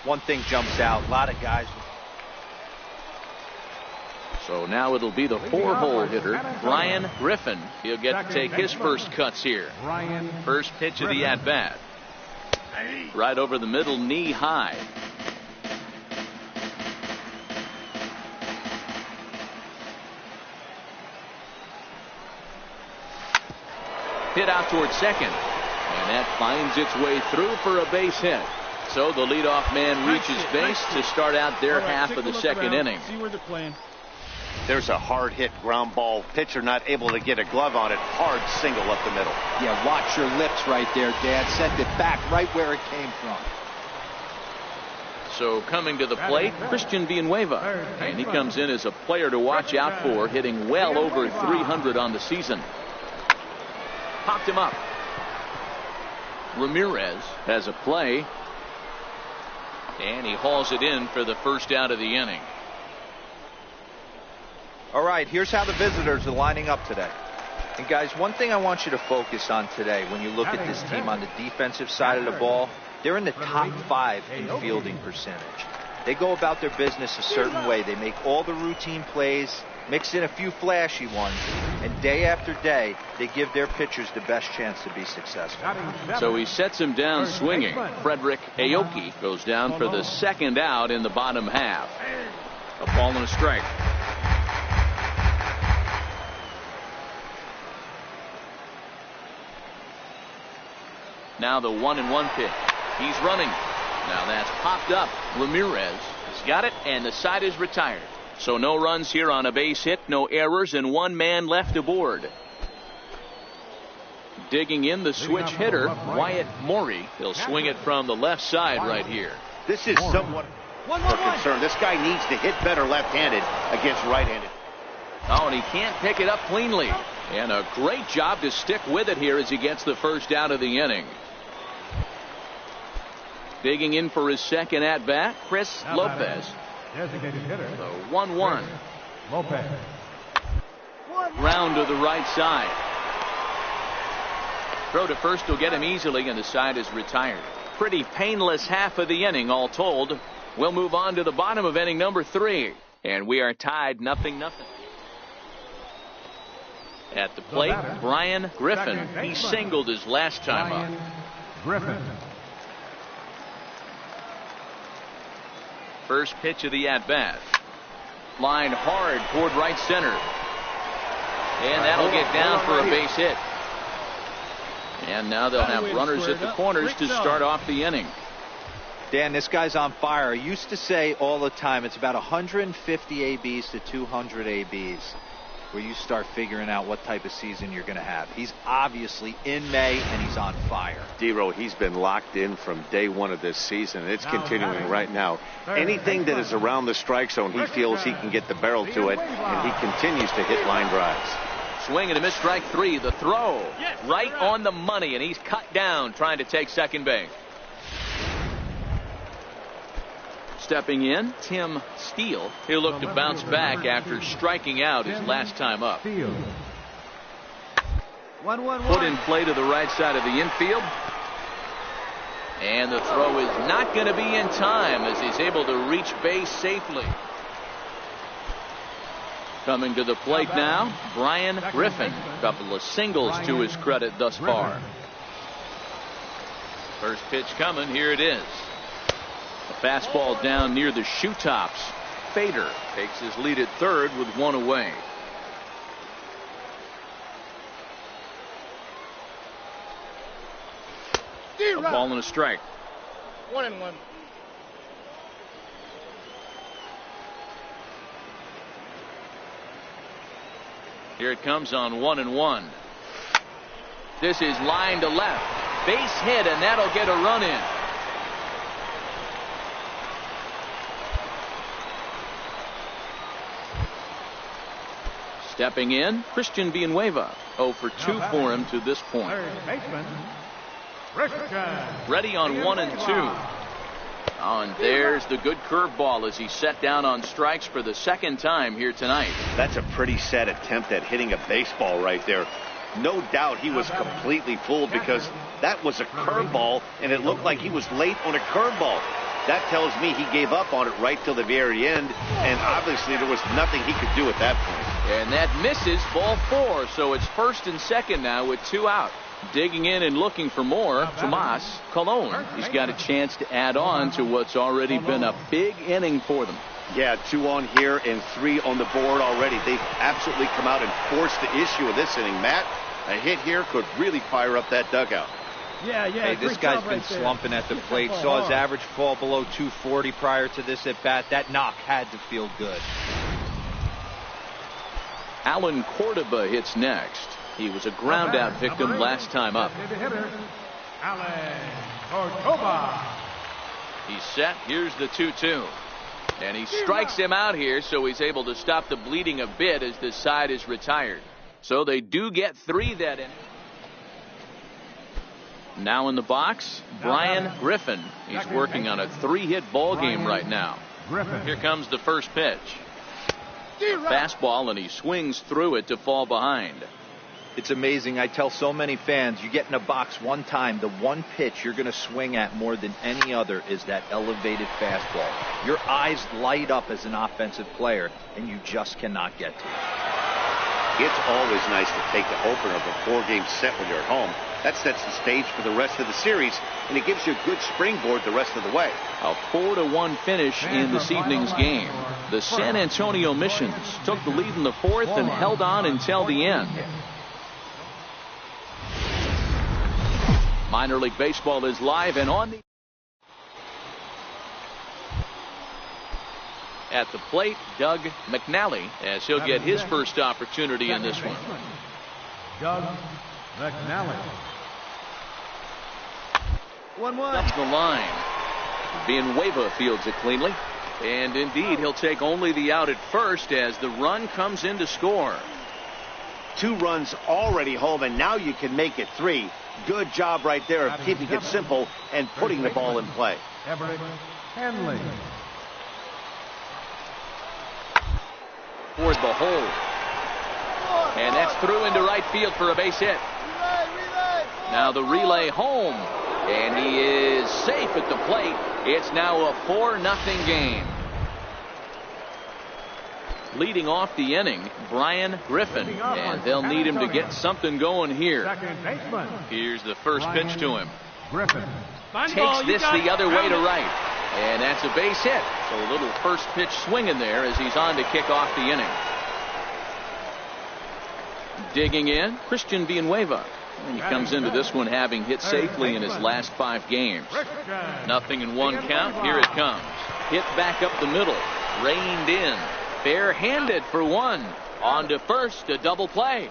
Speaker 3: One thing jumps out. A lot of guys.
Speaker 2: So now it'll be the 4-hole hitter, Brian Griffin. He'll get to take his first cuts here. First pitch of the at-bat. Right over the middle, knee high. Hit out towards second, and that finds its way through for a base hit. So the leadoff man reaches base to start out their half of the second inning.
Speaker 5: See where they're playing.
Speaker 4: There's a hard hit ground ball. Pitcher not able to get a glove on it. Hard single up the middle.
Speaker 3: Yeah, watch your lips right there, Dad. Sent it back right where it came from.
Speaker 2: So coming to the plate, Christian Villanueva, and he comes in as a player to watch out for, hitting well over 300 on the season. Popped him up. Ramirez has a play, and he hauls it in for the first out of the inning.
Speaker 3: All right, here's how the visitors are lining up today. And guys, one thing I want you to focus on today when you look at this team on the defensive side of the ball, they're in the top 5 in fielding percentage. They go about their business a certain way. They make all the routine plays, mix in a few flashy ones, and day after day, they give their pitchers the best chance to be successful.
Speaker 2: So he sets him down swinging. Frederick Aoki goes down for the second out in the bottom half. A ball and a strike. Now the 1-1 pitch. He's running. Now that's popped up. Ramirez has got it, and the side is retired. So no runs here on a base hit, no errors, and one man left aboard. Digging in the switch hitter, Wyatt Morey. He'll swing it from the left side right here.
Speaker 4: This is somewhat a concern. This guy needs to hit better left-handed against right-handed.
Speaker 2: Oh, and he can't pick it up cleanly. And a great job to stick with it here as he gets the first out of the inning. Digging in for his second at-bat, Chris Lopez.
Speaker 6: Designated hitter.
Speaker 2: The 1-1.
Speaker 6: Lopez.
Speaker 2: Ground to the right side. Throw to first will get him easily, and the side is retired. Pretty painless half of the inning, all told. We'll move on to the bottom of inning number 3. And we are tied 0-0. At the plate, Brian Griffin. He singled his last time up.
Speaker 6: Griffin.
Speaker 2: First pitch of the at-bat. Line hard toward right center. And that'll get down for a base hit. And now they'll have runners at the corners to start off the inning.
Speaker 3: Dan, this guy's on fire. I used to say all the time it's about 150 ABs to 200 ABs where you start figuring out what type of season you're going to have. He's obviously in May, and he's on fire.
Speaker 4: D-Row, he's been locked in from day one of this season. It's continuing right now. Anything that is around the strike zone, he feels he can get the barrel to it, and he continues to hit line drives.
Speaker 2: Swing and a miss, strike 3. The throw right on the money, and he's cut down trying to take second base. Stepping in, Tim Steele. He'll look to bounce back after striking out his last time up. Put in play to the right side of the infield. And the throw is not going to be in time as he's able to reach base safely. Coming to the plate now, Brian Griffin. Couple of singles to his credit thus far. First pitch coming. Here it is. A fastball down near the shoe tops. Fader takes his lead at third with one away. A ball and a strike.
Speaker 5: 1-1.
Speaker 2: Here it comes on 1-1. This is line to left. Base hit, and that'll get a run in. Stepping in, Christian Villanueva. 0 for 2 for him to this point.
Speaker 6: Third baseman,
Speaker 2: Ready on 1 and 2. Oh, and there's the good curveball as he's set down on strikes for the second time here tonight.
Speaker 4: That's a pretty sad attempt at hitting a baseball right there. No doubt he was completely fooled because that was a curveball and it looked like he was late on a curveball. That tells me he gave up on it right till the very end, and obviously there was nothing he could do at that point.
Speaker 2: And that misses, ball 4, so it's first and second now with 2 out. Digging in and looking for more, Tomas Colon. He's got a chance to add on to what's already been a big inning for them.
Speaker 4: Yeah, 2 on here and 3 on the board already. They've absolutely come out and forced the issue of this inning. Matt, a hit here could really fire up that dugout.
Speaker 3: Hey, this guy's been slumping at the plate. Saw his average fall below 240 prior to this at bat. That knock had to feel good.
Speaker 2: Alan Cordoba hits next. He was a ground out victim last time up. He's set. Here's the 2-2. And he strikes him out here, so he's able to stop the bleeding a bit as this side is retired. So they do get 3 that inning. Now in the box, Brian Griffin. He's working on a 3-hit ball game right now. Here comes the first pitch. Fastball, and he swings through it to fall behind.
Speaker 3: It's amazing. I tell so many fans, you get in a box one time, the one pitch you're going to swing at more than any other is that elevated fastball. Your eyes light up as an offensive player, and you just cannot get to it.
Speaker 4: It's always nice to take the opener of a 4-game set when you're at home. That sets the stage for the rest of the series, and it gives you a good springboard the rest of the way.
Speaker 2: A 4-1 finish in this evening's game. The San Antonio Missions took the lead in the 4th and held on until the end. Minor League Baseball is live and on the... At the plate, Doug McNally, as he'll get his first opportunity in this one.
Speaker 6: Doug McNally.
Speaker 5: 1-1.
Speaker 2: Up the line. Villanueva fields it cleanly. And indeed, he'll take only the out at first as the run comes in to score.
Speaker 4: 2 runs already home, and now you can make it 3. Good job right there of keeping it simple and putting the ball in play.
Speaker 6: Everett Hanley.
Speaker 2: Toward the hole. And that's through into right field for a base hit. Now the relay home. And he is safe at the plate. It's now a 4-0 game. Leading off the inning, Brian Griffin. And they'll need him to get something going here. Here's the first pitch to him.
Speaker 6: Griffin
Speaker 2: Takes this the other way to right. And that's a base hit. So a little first pitch swinging there as he's on to kick off the inning. Digging in, Christian Villanueva. And he comes into this one having hit safely in his last 5 games. 0-1 count. Here it comes. Hit back up the middle. Reined in. Bare-handed for 1. On to first, a double play.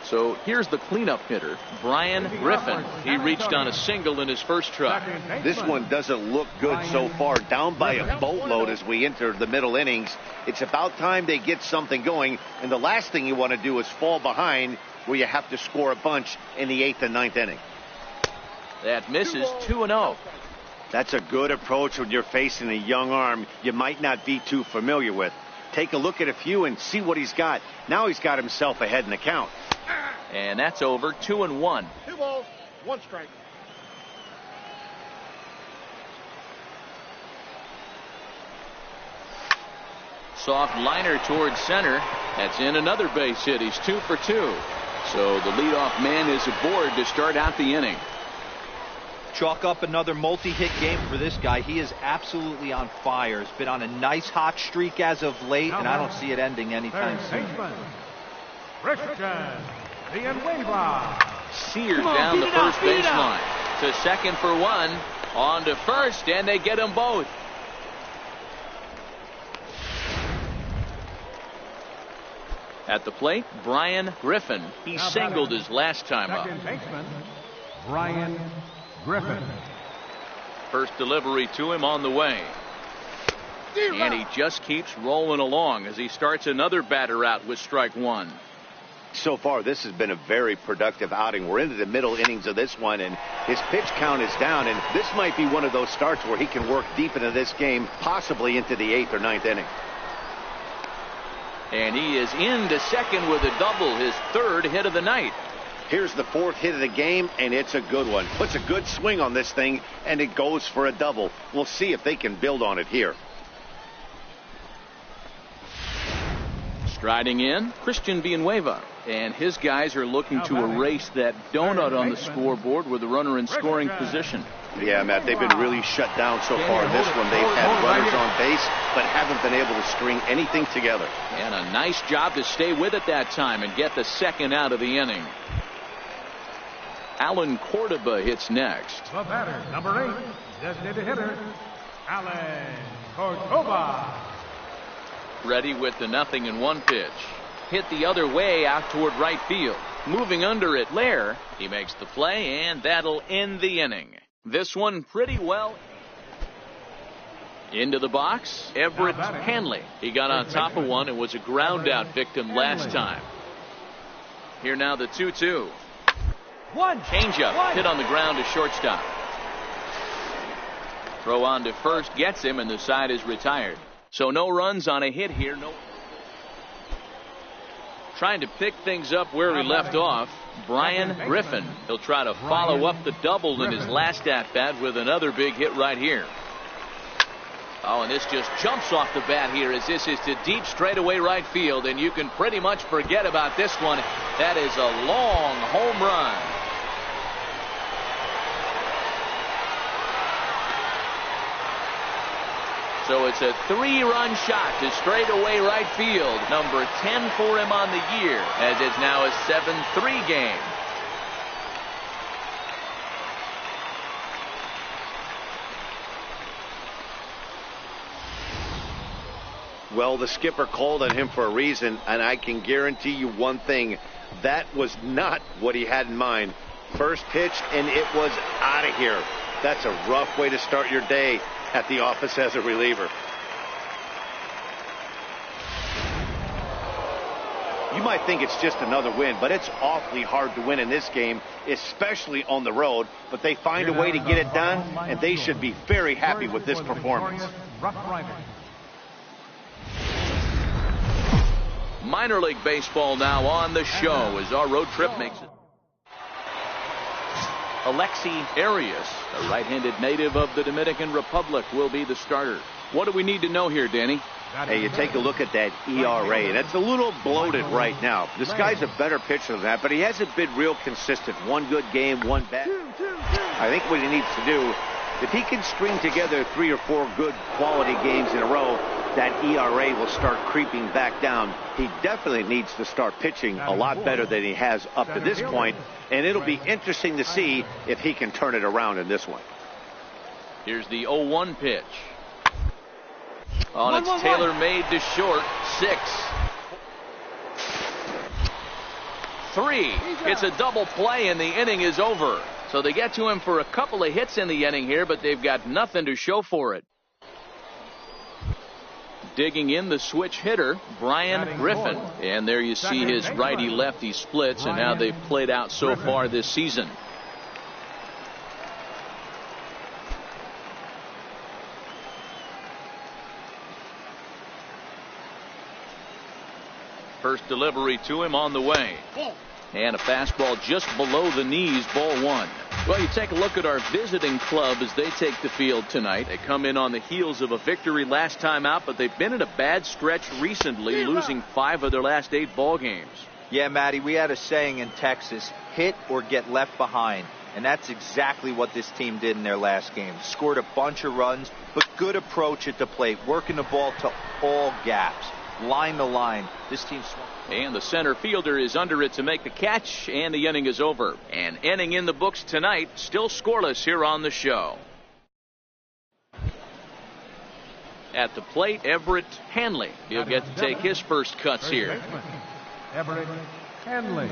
Speaker 2: So here's the cleanup hitter, Brian Griffin. He reached on a single in his first try.
Speaker 4: This one doesn't look good so far. Down by a boatload as we enter the middle innings. It's about time they get something going, and the last thing you want to do is fall behind where you have to score a bunch in the 8th and 9th inning.
Speaker 2: That misses 2-0.
Speaker 4: That's a good approach when you're facing a young arm you might not be too familiar with. Take a look at a few and see what he's got. Now he's got himself ahead in the count.
Speaker 2: And that's over. 2-1.
Speaker 5: 2 balls, 1 strike.
Speaker 2: Soft liner towards center. That's in another base hit. He's 2 for 2. So the leadoff man is aboard to start out the inning.
Speaker 3: Chalk up another multi-hit game for this guy. He is absolutely on fire. He's been on a nice hot streak as of late, and I don't see it ending anytime soon.
Speaker 2: Sears down the first baseline. To second for 1. On to first, and they get them both. At the plate, Brian Griffin. He singled his last time up.
Speaker 6: Brian Griffin.
Speaker 2: First delivery to him on the way. And he just keeps rolling along as he starts another batter out with strike 1.
Speaker 4: So far, this has been a very productive outing. We're into the middle innings of this one, and his pitch count is down, and this might be one of those starts where he can work deep into this game, possibly into the 8th or 9th inning.
Speaker 2: And he is into second with a double, his 3rd hit of the night.
Speaker 4: Here's the 4th hit of the game, and it's a good one. Puts a good swing on this thing, and it goes for a double. We'll see if they can build on it here.
Speaker 2: Striding in, Christian Villanueva. And his guys are looking to erase that donut on the scoreboard with the runner in scoring position.
Speaker 4: Yeah, Matt, they've been really shut down so far in this one. They've had runners on base, but haven't been able to string anything together.
Speaker 2: And a nice job to stay with it that time and get the second out of the inning. Alan Cordoba hits next.
Speaker 6: The batter, number 8, designated hitter, Alan Cordoba.
Speaker 2: Ready with the 0-1 pitch. Hit the other way out toward right field. Moving under it, Lair. He makes the play, and that'll end the inning. This one pretty well. Into the box, Everett Hanley. He got on top of one and was a ground out victim last time. Here now the 2-2. Changeup hit on the ground to shortstop. Throw on to first gets him, and the side is retired. So no runs on a hit here. No. Trying to pick things up where he left off, Brian Griffin. He'll try to follow up the double in his last at-bat with another big hit right here. Oh, and this just jumps off the bat here as this is to deep straightaway right field, and you can pretty much forget about this one. That is a long home run. So it's a 3-run shot to straightaway right field. Number 10 for him on the year, as it's now a 7-3 game.
Speaker 4: Well, the skipper called on him for a reason, and I can guarantee you one thing. That was not what he had in mind. First pitch, and it was out of here. That's a rough way to start your day at the office as a reliever. You might think it's just another win, but it's awfully hard to win in this game, especially on the road. But they find a way to get it done, and they should be very happy with this performance.
Speaker 2: Minor league baseball now on the show as our road trip makes it. Alexi Arias, a right-handed native of the Dominican Republic, will be the starter. What do we need to know here, Danny?
Speaker 4: Hey, you take a look at that ERA. That's a little bloated right now. This guy's a better pitcher than that, but he hasn't been real consistent. One good game, one bad. I think what he needs to do, if he can string together 3 or 4 good quality games in a row, that ERA will start creeping back down. He definitely needs to start pitching a lot better than he has up to this point, and it'll be interesting to see if he can turn it around in this one.
Speaker 2: Here's the 0-1 pitch. Oh, and it's tailor-made to short. 6. 3. It's a double play, and the inning is over. So they get to him for a couple of hits in the inning here, but they've got nothing to show for it. Digging in the switch hitter, Brian Griffin. And there you see his righty-lefty splits and how they've played out so far this season. First delivery to him on the way. And a fastball just below the knees, ball one. Well, you take a look at our visiting club as they take the field tonight. They come in on the heels of a victory last time out, but they've been in a bad stretch recently, losing 5 of their last 8 ball games.
Speaker 3: Yeah, Matty, we had a saying in Texas, hit or get left behind. And that's exactly what this team did in their last game. Scored a bunch of runs, but good approach at the plate, working the ball to all gaps. Line to line. This team swung.
Speaker 2: And the center fielder is under it to make the catch, and the inning is over. An inning in the books tonight, still scoreless here on the show. At the plate, Everett Hanley. He'll get to take his first cuts here.
Speaker 6: Everett Hanley.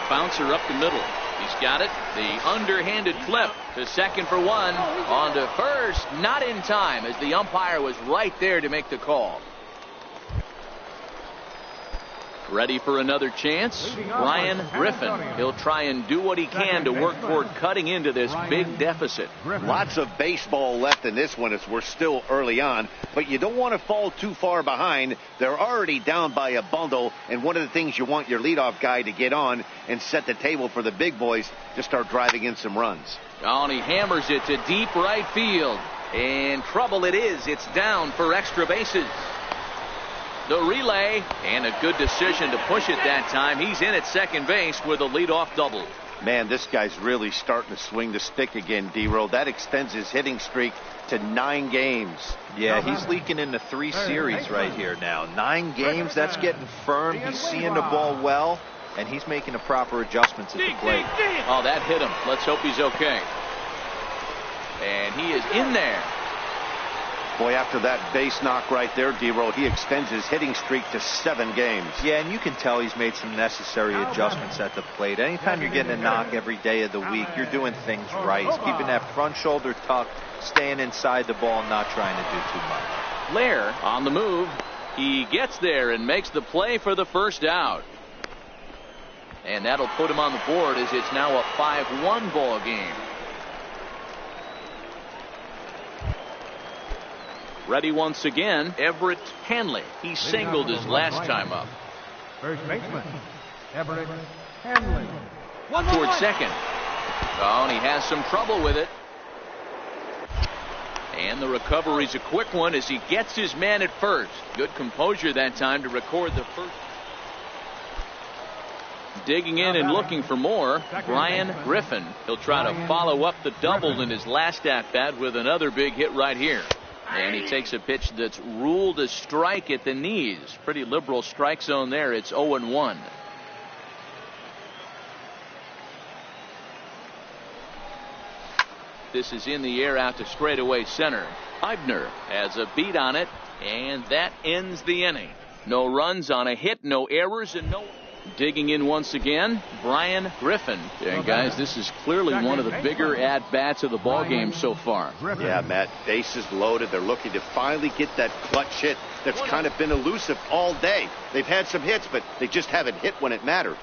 Speaker 2: Bouncer up the middle. He's got it. The underhanded flip to second for one. On to first. Not in time as the umpire was right there to make the call. Ready for another chance? Brian Griffin. He'll try and do what he can to work toward cutting into this big deficit.
Speaker 4: Lots of baseball left in this one as we're still early on, but you don't want to fall too far behind. They're already down by a bundle, and one of the things you want your leadoff guy to get on and set the table for the big boys to start driving in some runs.
Speaker 2: Oh, and he hammers it to deep right field. And trouble it is. It's down for extra bases. The relay, and a good decision to push it that time. He's in at second base with a leadoff double.
Speaker 4: Man, this guy's really starting to swing the stick again, D-Roll. That extends his hitting streak to 9 games.
Speaker 3: Yeah, he's leaking into 3 series right here now. 9 games, that's getting firm. He's seeing the ball well, and he's making the proper adjustments at the plate.
Speaker 2: Oh, that hit him. Let's hope he's okay. And he is in there.
Speaker 4: Boy, after that base knock right there, D-Roll, he extends his hitting streak to 7 games.
Speaker 3: Yeah, and you can tell he's made some necessary adjustments at the plate. Anytime you're getting a knock every day of the week, you're doing things right. He's keeping that front shoulder tucked, staying inside the ball, not trying to do too much.
Speaker 2: Blair on the move. He gets there and makes the play for the first out. And that'll put him on the board as it's now a 5-1 ball game. Ready once again, Everett Hanley. He singled his last time up.
Speaker 6: First baseman, Everett Hanley.
Speaker 2: Toward second. Oh, and he has some trouble with it. And the recovery's a quick one as he gets his man at first. Good composure that time to record the first. Digging in and looking for more, Brian Griffin. He'll try to follow up the double in his last at-bat with another big hit right here. And he takes a pitch that's ruled a strike at the knees. Pretty liberal strike zone there. It's 0-1. This is in the air out to straightaway center. Eibner has a beat on it, and that ends the inning. No runs on a hit, no errors, and no. Digging in once again, Brian Griffin. And guys, this is clearly one of the bigger at-bats of the ball game so far.
Speaker 4: Yeah, Matt, bases loaded. They're looking to finally get that clutch hit that's kind of been elusive all day. They've had some hits, but they just haven't hit when it mattered.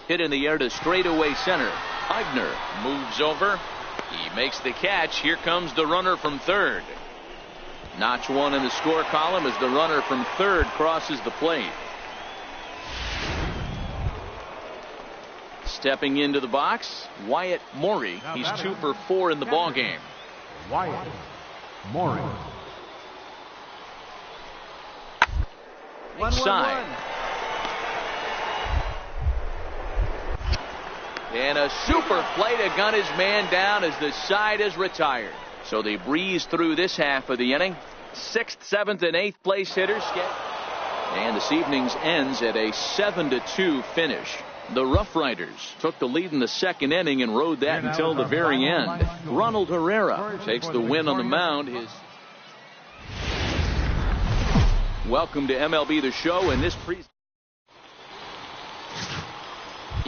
Speaker 2: Hit in the air to straightaway center. Eibner moves over. He makes the catch. Here comes the runner from third. Notch one in the score column as the runner from third crosses the plate. Stepping into the box, Wyatt Morey. He's 2 for 4 in the ball game.
Speaker 6: Wyatt Morey.
Speaker 2: Side. And a super play to gun his man down as the side is retired. So they breeze through this half of the inning. 6th, 7th, and 8th place hitters get. And this evening's ends at a 7-2 finish. The Rough Riders took the lead in the second inning and rode that until the very end. Ronald Herrera takes the win on the mound. Welcome to MLB The Show in this presentation.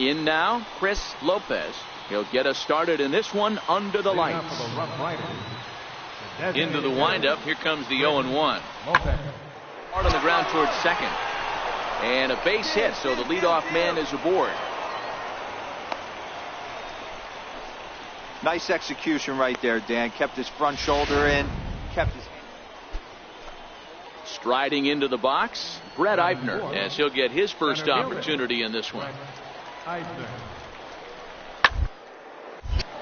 Speaker 2: In now, Chris Lopez. He'll get us started in this one under the lights. Into the windup. Here comes the 0-1. Hard on the ground towards second. And a base hit, so the leadoff man is aboard.
Speaker 3: Nice execution right there, Dan. Kept his front shoulder in, kept his...
Speaker 2: Striding into the box, Brett Eibner, as he'll get his first opportunity in this one.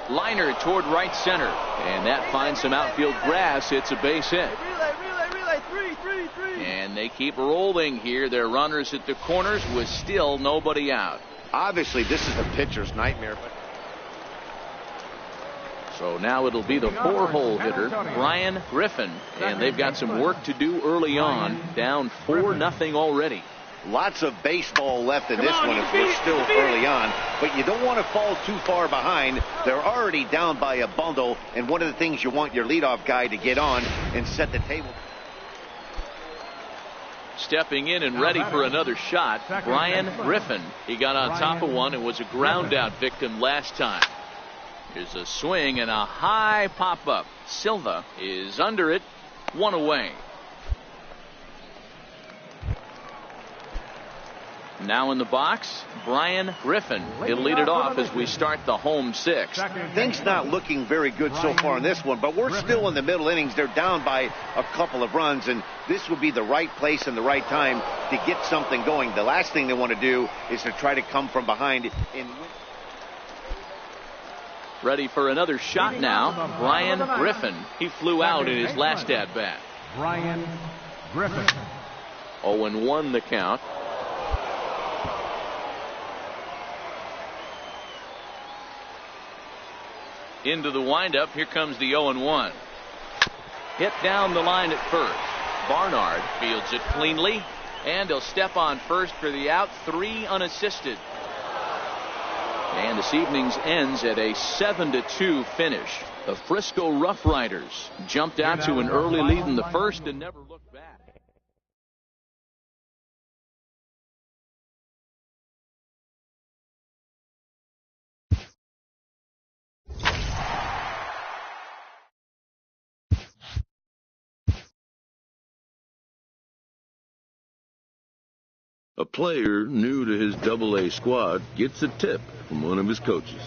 Speaker 2: Liner toward right center, and that finds some outfield grass. It's a base hit.
Speaker 5: Relay, three.
Speaker 2: And they keep rolling here. Their runners at the corners with still nobody out.
Speaker 4: Obviously, this is the pitcher's nightmare.
Speaker 2: So now it'll be the 4-hole hitter, Brian Griffin, and they've got some work to do early on, down 4-0 already.
Speaker 4: Lots of baseball left in this one as we're still early on, but you don't want to fall too far behind. They're already down by a bundle, and one of the things you want your leadoff guy to get on and set the table.
Speaker 2: Stepping in and ready for another shot, Brian Griffin. He got on top of one and was a ground out victim last time. Here's a swing and a high pop-up. Silva is under it, 1 away. Now in the box, Brian Griffin. He'll lead it off as we start the home 6.
Speaker 4: Things not looking very good so far in this one, but we're still in the middle innings. They're down by a couple of runs, and this would be the right place and the right time to get something going. The last thing they want to do is to try to come from behind and win.
Speaker 2: Ready for another shot now, Brian Griffin. He flew out in his last at-bat.
Speaker 6: Brian Griffin.
Speaker 2: 0-1 the count. Into the windup. Here comes the 0-1. Hit down the line at first. Barnard fields it cleanly, and he'll step on first for the out. 3 unassisted. And this evening's ends at a 7-2 finish. The Frisco Rough Riders jumped out to an early lead in the first and never looked back.
Speaker 1: A player new to his Double-A squad gets a tip from one of his coaches.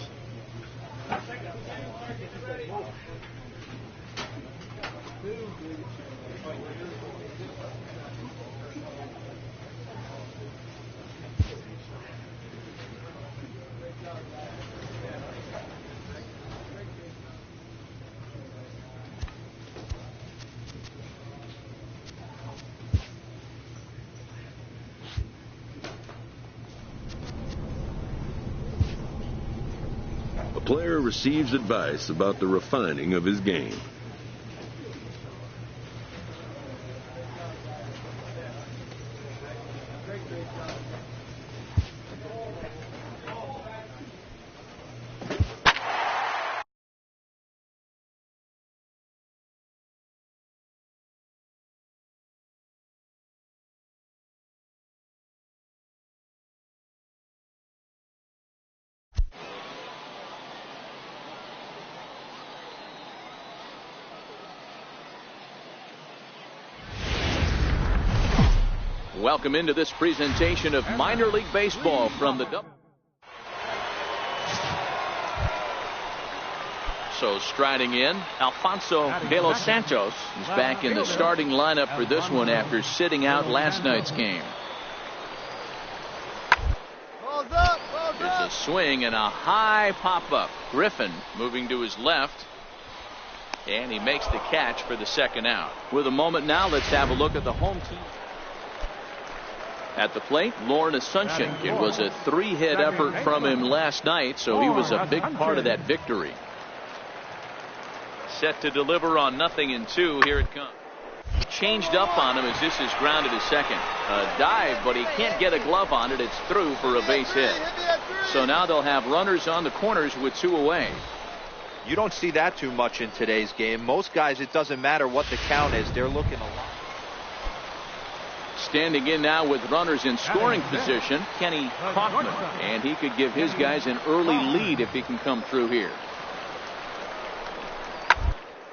Speaker 1: A player receives advice about the refining of his game.
Speaker 2: Welcome into this presentation of minor league baseball from the double. So striding in, Alfonso de los Santos is back in the starting lineup for this one after sitting out last night's game. There's a swing and a high pop-up. Griffin moving to his left. And he makes the catch for the second out. With a moment now, let's have a look at the home team. At the plate, Lauren Asuncion. It was a 3-hit effort from him last night, so he was a big part of that victory. Set to deliver on 0-2. Here it comes. Changed up on him as this is grounded to second. A dive, but he can't get a glove on it. It's through for a base hit. So now they'll have runners on the corners with 2 away.
Speaker 3: You don't see that too much in today's game. Most guys, it doesn't matter what the count is. They're looking a lot.
Speaker 2: Standing in now with runners in scoring position, Kenny Kaufman. And he could give his guys an early lead if he can come through here.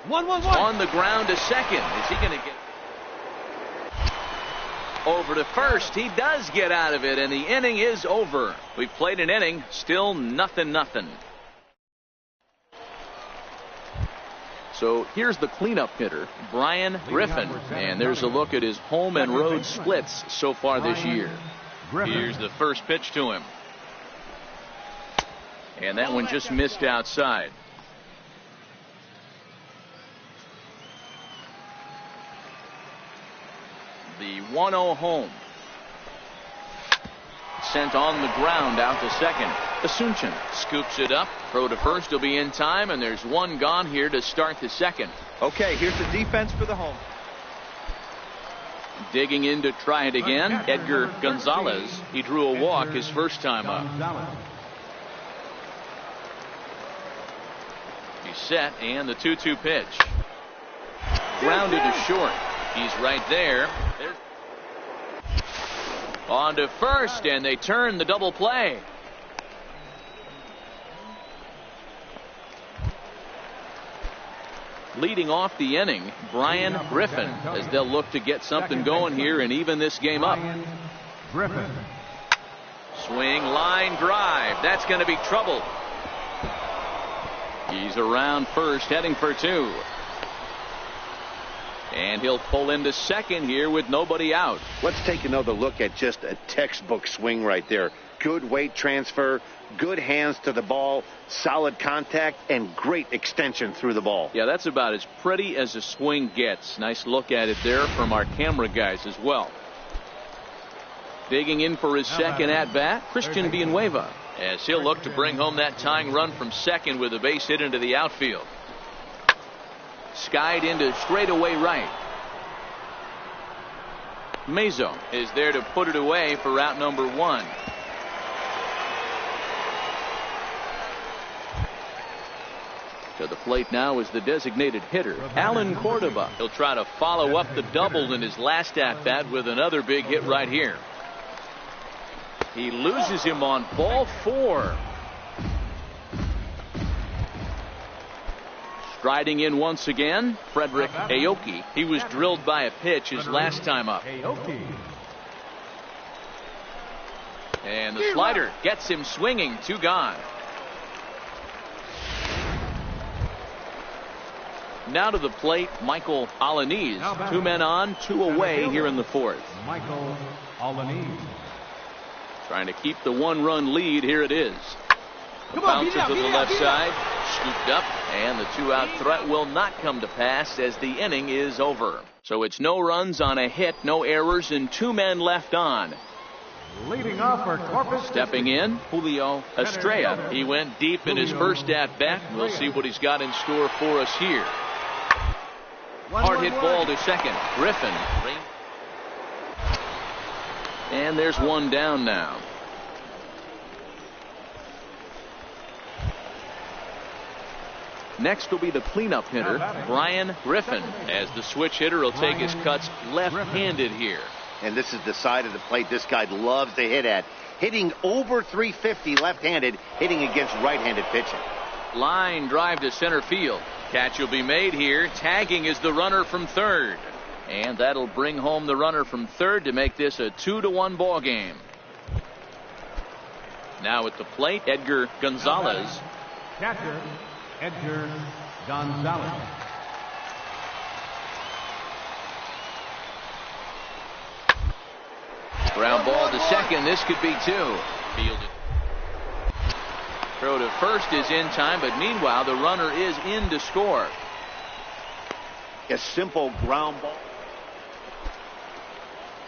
Speaker 5: 1-1-1.
Speaker 2: On the ground to second. Is he going to get over to first? He does get out of it, and the inning is over. We've played an inning, still 0-0. So here's the cleanup hitter, Brian Griffin. And there's a look at his home and road splits so far this year. Here's the first pitch to him. And that one just missed outside. The 1-0 home. Sent on the ground out to second. Asuncion scoops it up. Throw to first will be in time, and there's one gone here to start the second.
Speaker 3: Okay, here's the defense for the home.
Speaker 2: Digging in to try it again, Edgar Gonzalez. He drew a walk his first time up. He's set, and the 2-2 pitch. Grounded to short. He's right there. On to first, and they turn the double play. Leading off the inning, Brian Griffin, as they'll look to get something going here and even this game up.
Speaker 6: Griffin.
Speaker 2: Swing, line drive. That's going to be trouble. He's around first, heading for two. And he'll pull into second here with nobody out.
Speaker 4: Let's take another look at just a textbook swing right there. Good weight transfer, good hands to the ball, solid contact, and great extension through the ball.
Speaker 2: Yeah, that's about as pretty as a swing gets. Nice look at it there from our camera guys as well. Digging in for his second at-bat, Christian Villanueva, as he'll look to bring home that tying run from second with a base hit into the outfield. Skied into straightaway right. Mazo is there to put it away for out number one. To the plate now is the designated hitter, Alan Cordova. He'll try to follow up the double in his last at-bat with another big hit right here. He loses him on ball four. Striding in once again, Frederick Aoki. He was drilled by a pitch his last time up. And the slider gets him swinging. Two gone. Now to the plate, Michael Alaniz. Two men on, two away here in the fourth.
Speaker 6: Michael Alaniz.
Speaker 2: Trying to keep the one-run lead. Here it is. Bounces to the left side, scooped up, and the two-out threat will not come to pass as the inning is over. So it's no runs on a hit, no errors, and two men left on.
Speaker 6: Leading off for Corpus.
Speaker 2: Stepping in, Julio Estrella. He went deep in his first at-bat. We'll see what he's got in store for us here. Hard hit ball to second. Griffin. And there's one down now. Next will be the cleanup hitter, Brian Griffin, as the switch hitter will take his cuts left-handed here.
Speaker 4: And this is the side of the plate this guy loves to hit at. Hitting over 350 left-handed, hitting against right-handed pitching.
Speaker 2: Line drive to center field. Catch will be made here. Tagging is the runner from third. And that'll bring home the runner from third to make this a 2-1 ball game. Now at the plate, Edgar Gonzalez.
Speaker 6: Catcher, Edgar Gonzalez.
Speaker 2: Ground ball to second. This could be two. Fielded. Throw to first is in time, but meanwhile the runner is in to score.
Speaker 4: A simple ground ball.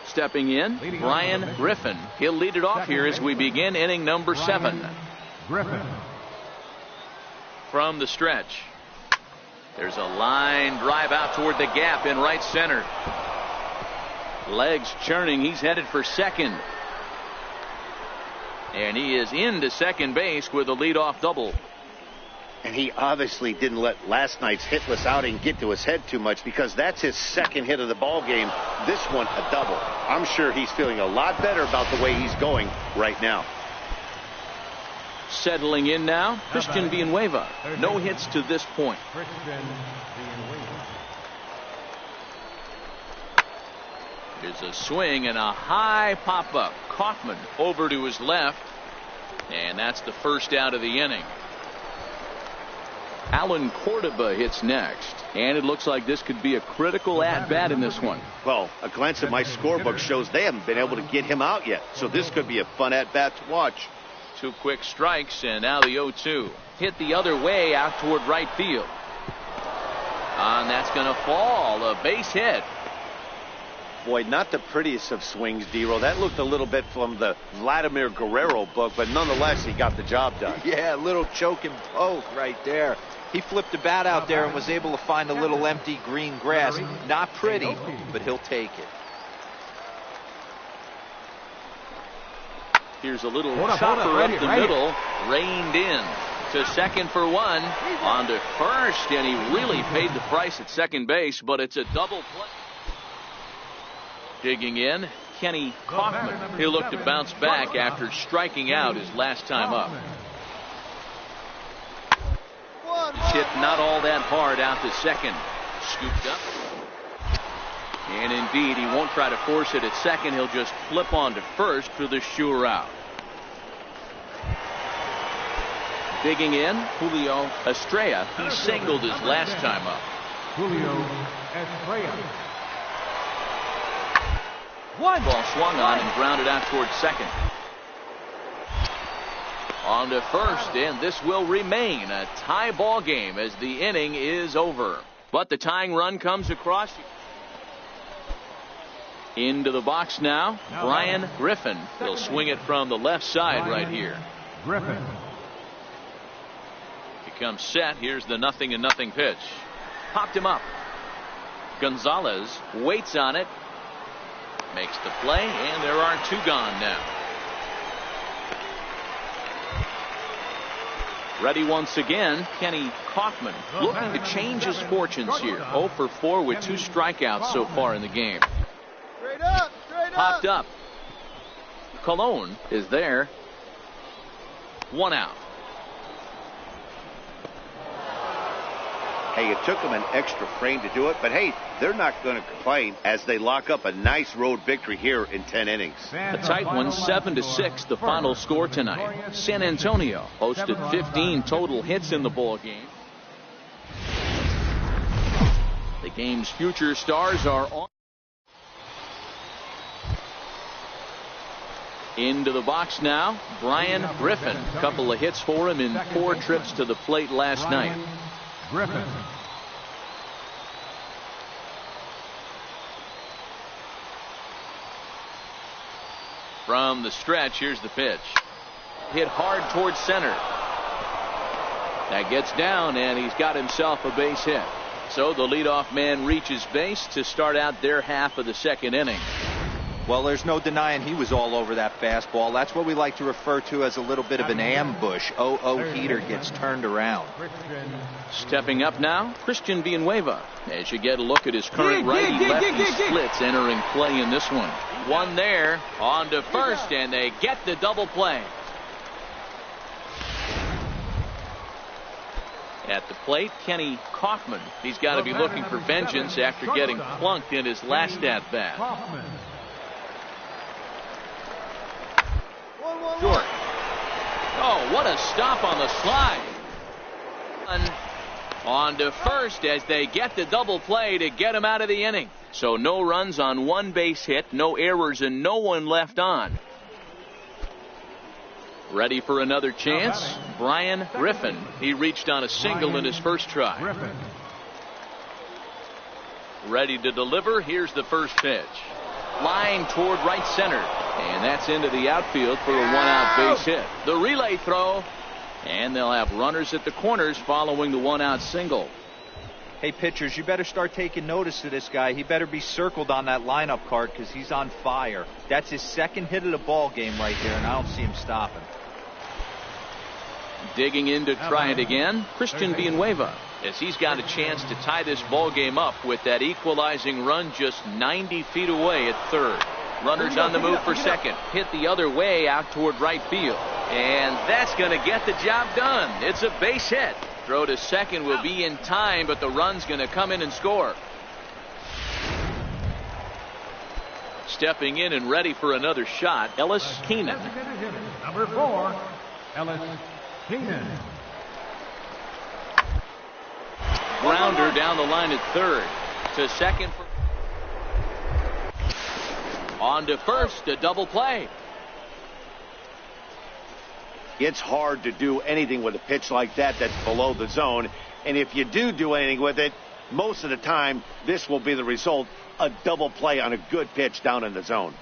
Speaker 2: Stepping in, Brian Griffin. He'll lead it off here as we begin inning number 7.
Speaker 6: Griffin.
Speaker 2: From the stretch. There's a line drive out toward the gap in right center. Legs churning. He's headed for second. And he is into second base with a leadoff double.
Speaker 4: And he obviously didn't let last night's hitless outing get to his head too much, because that's his second hit of the ball game. This one a double. I'm sure he's feeling a lot better about the way he's going right now.
Speaker 2: Settling in now, Christian Villanueva. No hits to this point.
Speaker 6: Christian Villanueva.
Speaker 2: There's a swing and a high pop-up. Kaufman over to his left. And that's the first out of the inning. Alan Cordoba hits next, and it looks like this could be a critical at-bat in this one.
Speaker 4: Well, a glance at my scorebook shows they haven't been able to get him out yet, so this could be a fun at-bat to watch.
Speaker 2: 2 quick strikes, and now the 0-2. Hit the other way out toward right field. And that's going to fall. A base hit.
Speaker 4: Boy, not the prettiest of swings, D-Roll. That looked a little bit from the Vladimir Guerrero book, but nonetheless, he got the job done.
Speaker 3: Yeah, a little choke and poke right there. He flipped the bat out there and was able to find a little empty green grass. Not pretty, but he'll take it.
Speaker 2: Here's a little chopper up the middle. Reined in to second for one. On to first, and he really paid the price at second base, but it's a double play. Digging in, Kenny Kaufman. He'll look to bounce back after striking out his last time up. Hit not all that hard out to second. Scooped up. And indeed, he won't try to force it at second. He'll just flip on to first for the sure out. Digging in, Julio Estrella. He singled his last time up.
Speaker 6: Julio Estrella.
Speaker 2: One ball swung on and grounded out towards second. On to first, and this will remain a tie ball game as the inning is over. But the tying run comes across. Into the box now, Brian Griffin. He'll swing it from the left side right here.
Speaker 6: Griffin.
Speaker 2: He comes set. Here's the 0-0 pitch. Popped him up. Gonzalez waits on it. Makes the play, and there are 2 gone now. Ready once again, Kenny Kaufman looking to change his fortunes here. 0 for 4 with 2 strikeouts so far in the game.
Speaker 5: Straight up, straight up.
Speaker 2: Popped up. Colon is there. 1 out.
Speaker 4: Hey, it took them an extra frame to do it, but hey, they're not going to complain as they lock up a nice road victory here in 10 innings.
Speaker 2: A tight one, 7-6, the final score tonight. San Antonio posted 15 total hits in the ball game. The game's future stars are on. Into the box now, Brian Griffin. A couple of hits for him in 4 trips to the plate last night.
Speaker 6: Griffin.
Speaker 2: From the stretch, here's the pitch. Hit hard towards center. That gets down, and he's got himself a base hit. So the leadoff man reaches base to start out their half of the second inning.
Speaker 3: Well, there's no denying he was all over that fastball. That's what we like to refer to as a little bit of an ambush. 0-0 heater gets turned around.
Speaker 2: Stepping up now, Christian Villanueva. As you get a look at his current righty-lefty splits entering play in this one. One there, on to first, and they get the double play. At the plate, Kenny Kaufman. He's got to be looking for vengeance after getting plunked in his last at-bat. Short. Oh, what a stop on the slide. On to first as they get the double play to get him out of the inning. So no runs on 1 base hit, no errors, and no one left on. Ready for another chance? Brian Griffin. He reached on a single in his first try. Ready to deliver. Here's the first pitch. Line toward right center. And that's into the outfield for a 1-out base hit. The relay throw. And they'll have runners at the corners following the 1-out single.
Speaker 3: Hey, pitchers, you better start taking notice of this guy. He better be circled on that lineup card because he's on fire. That's his 2nd hit of the ball game right there, and I don't see him stopping.
Speaker 2: Digging in to try it again, Christian Villanueva, as he's got a chance to tie this ball game up with that equalizing run just 90 feet away at third. Runners on the move for second. Hit the other way out toward right field. And that's going to get the job done. It's a base hit. Throw to second will be in time, but the run's going to come in and score. Stepping in and ready for another shot, Ellis Keenan.
Speaker 6: Number 4, Ellis Keenan.
Speaker 2: grounder down the line at third. To second. On to first, a double play.
Speaker 4: It's hard to do anything with a pitch like that that's below the zone. And if you do anything with it, most of the time, this will be the result, a double play on a good pitch down in the zone.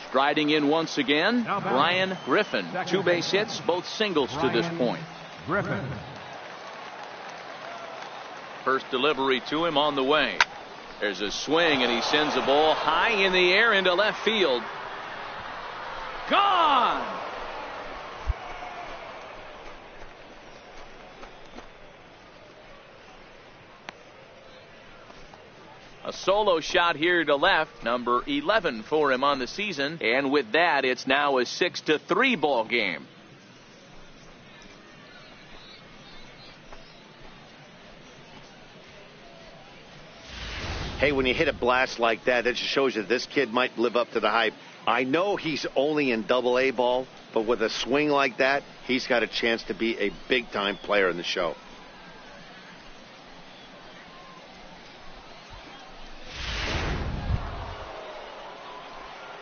Speaker 2: Striding in once again, Brian Griffin. 2 base hits, both singles to this point.
Speaker 6: Griffin.
Speaker 2: First delivery to him on the way. There's a swing, and he sends a ball high in the air into left field. Gone! A solo shot here to left, number 11 for him on the season. And with that, it's now a 6-3 ball game.
Speaker 4: Hey, when you hit a blast like that, that just shows you this kid might live up to the hype. I know he's only in Double-A ball, but with a swing like that, he's got a chance to be a big-time player in the show.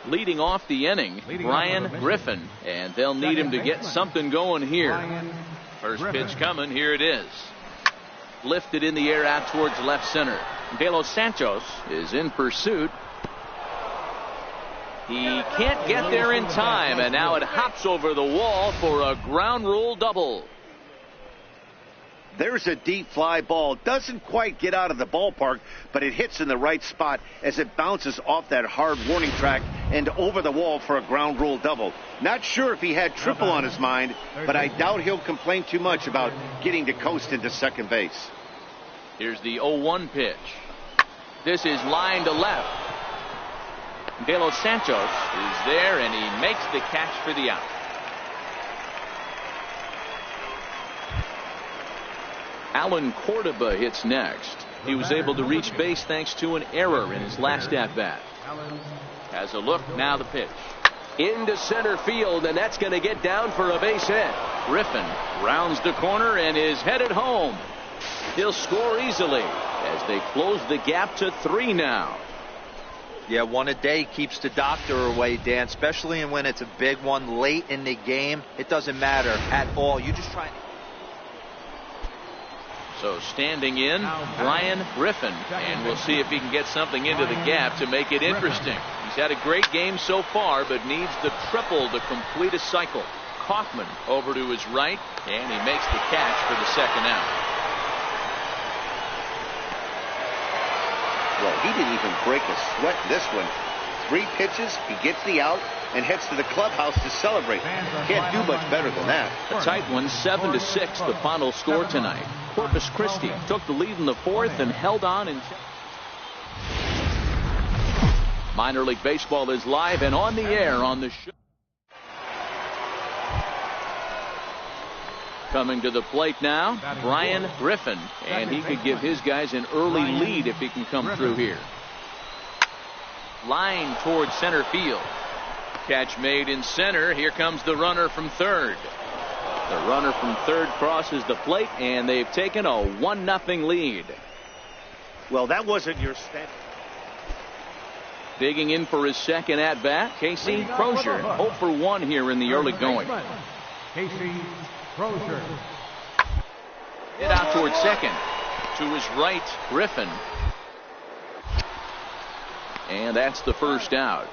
Speaker 2: Leading off the inning, Brian Griffin, and they'll need him to get something going here. First pitch coming, here it is. Lifted in the air out towards left center. De Los Santos is in pursuit. He can't get there in time, and now it hops over the wall for a ground rule double.
Speaker 4: There's a deep fly ball. Doesn't quite get out of the ballpark, but it hits in the right spot as it bounces off that hard warning track and over the wall for a ground rule double. Not sure if he had triple on his mind, but I doubt he'll complain too much about getting to coast into second base.
Speaker 2: Here's the 0-1 pitch. This is line to left. De Los Santos is there, and he makes the catch for the out. Alan Cordoba hits next. He was able to reach base thanks to an error in his last at-bat. Has a look, now the pitch. Into center field, and that's going to get down for a base hit. Griffin rounds the corner and is headed home. He'll score easily as they close the gap to 3 now.
Speaker 3: Yeah, one a day keeps the doctor away, Dan, especially when it's a big one late in the game. It doesn't matter at all. You just try.
Speaker 2: So standing in, Brian Griffin, and we'll see if he can get something into the gap to make it interesting. He's had a great game so far, but needs the triple to complete a cycle. Kaufman over to his right, and he makes the catch for the second out.
Speaker 4: Well, he didn't even break a sweat in this one. 3 pitches, he gets the out, and heads to the clubhouse to celebrate. Can't do much better than that.
Speaker 2: A tight one, 7-6, the final score tonight. Corpus Christi took the lead in the 4th and held on. Minor League Baseball is live and on the air on the show. Coming to the plate now, Brian Griffin, and he could give his guys an early lead if he can come through here. Line towards center field. Catch made in center. Here comes the runner from third. The runner from third crosses the plate, and they've taken a 1-0 lead.
Speaker 4: Well, that wasn't your stand.
Speaker 2: Digging in for his second at-bat, Casey Crozier, 0 for 1 here in the early going.
Speaker 6: Casey Crozier.
Speaker 2: Hit out towards second. To his right, Griffin. And that's the first out.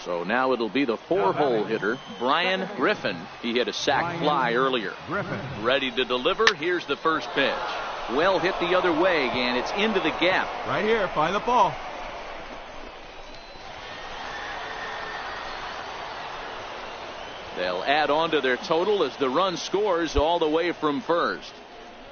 Speaker 2: So now it'll be the 4-hole hitter, Brian Griffin. He hit a sac fly earlier. Ready to deliver. Here's the first pitch. Well hit the other way, and it's into the gap.
Speaker 5: Right here, find the ball.
Speaker 2: They'll add on to their total as the run scores all the way from first.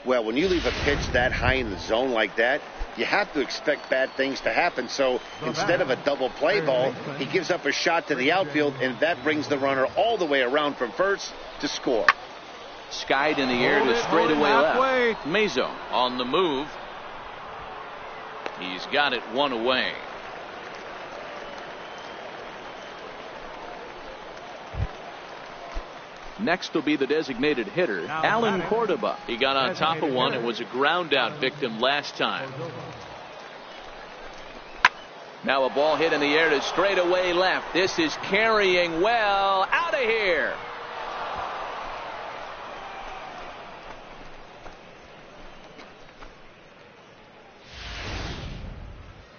Speaker 4: Well, when you leave a pitch that high in the zone like that, you have to expect bad things to happen. So instead of a double play ball, he gives up a shot to the outfield, and that brings the runner all the way around from first to score.
Speaker 2: Skied in the air to straightaway left. Mazo on the move. He's got it one away. Next will be the designated hitter, Alan Cordoba. He got on top of one and was a ground out victim last time. Now a ball hit in the air to straightaway left. This is carrying well. Out of here.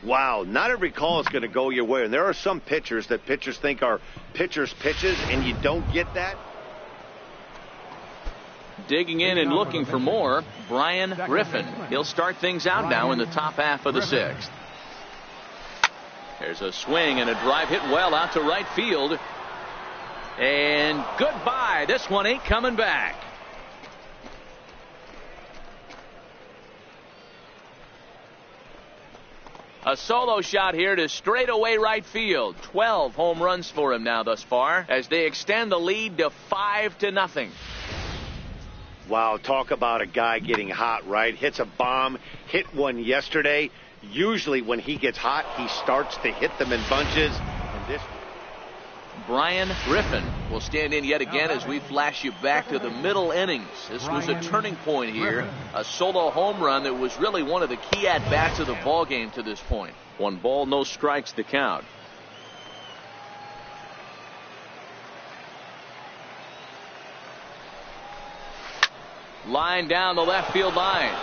Speaker 4: Wow, not every call is going to go your way. And there are some pitchers that pitchers think are pitchers' pitches, and you don't get that.
Speaker 2: Digging in and looking for more, Brian Griffin. He'll start things out now in the top half of the sixth. There's a swing and a drive hit well out to right field. And goodbye. This one ain't coming back. A solo shot here to straightaway right field. 12 home runs for him now thus far as they extend the lead to 5-0.
Speaker 4: Wow, talk about a guy getting hot, right? Hits a bomb, hit one yesterday. Usually when he gets hot, he starts to hit them in bunches. And this
Speaker 2: Brian Griffin will stand in yet again as we flash you back to the middle innings. This was a turning point here. A solo home run that was really one of the key at-bats of the ball game to this point. 1 ball, no strikes to count. Line down the left field line.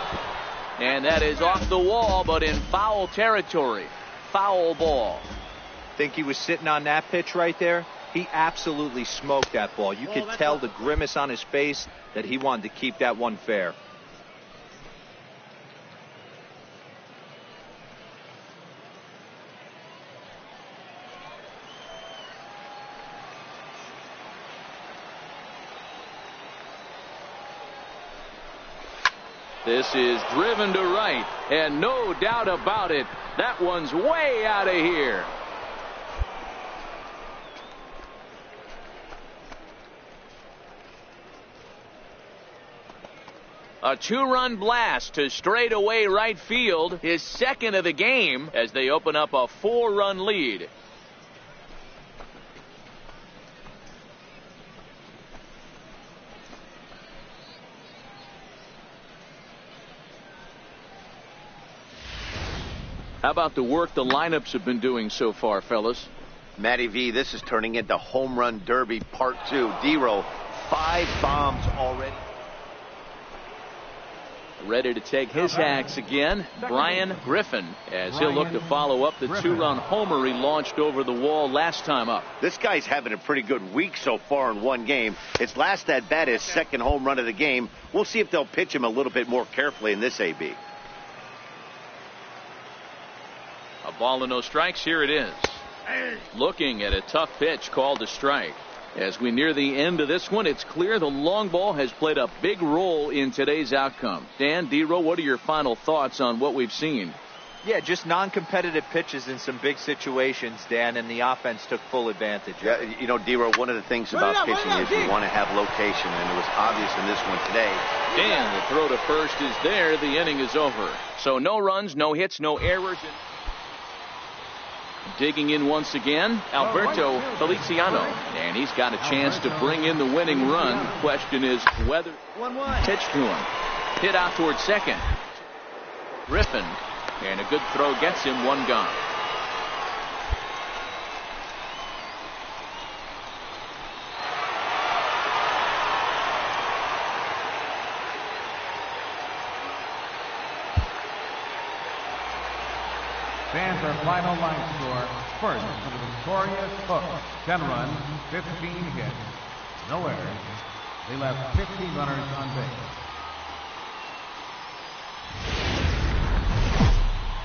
Speaker 2: And that is off the wall, but in foul territory. Foul ball.
Speaker 3: Think he was sitting on that pitch right there? He absolutely smoked that ball. You could tell the grimace on his face that he wanted to keep that one fair.
Speaker 2: This is driven to right, and no doubt about it, that one's way out of here. A 2-run blast to straightaway right field, his second of the game, as they open up a 4-run lead. How about the work the lineups have been doing so far, fellas?
Speaker 4: Matty V, this is turning into Home Run Derby Part 2. D-Row, 5 bombs already.
Speaker 2: Ready to take his axe again, Brian Griffin, as he'll look to follow up the 2-run homer he launched over the wall last time up.
Speaker 4: This guy's having a pretty good week so far in one game. His last at-bat is second home run of the game. We'll see if they'll pitch him a little bit more carefully in this AB.
Speaker 2: A ball and no strikes. Here it is. Looking at a tough pitch called a strike. As we near the end of this one, it's clear the long ball has played a big role in today's outcome. Dan, D-Row, what are your final thoughts on what we've seen?
Speaker 3: Yeah, just non-competitive pitches in some big situations, Dan, and the offense took full advantage.
Speaker 4: Yeah, you know, D-Row, one of the things about pitching is you want to have location, and it was obvious in this one today.
Speaker 2: And the throw to first is there. The inning is over. So no runs, no hits, no errors. Digging in once again, Alberto Feliciano. And he's got a chance to bring in the winning run. The question is whether pitch to him. Hit out towards second. Griffin. And a good throw gets him, 1 gone.
Speaker 6: Stands our final line score. First for the victorious Hook. 10 runs, 15 hits, no errors. They left 15 runners on base.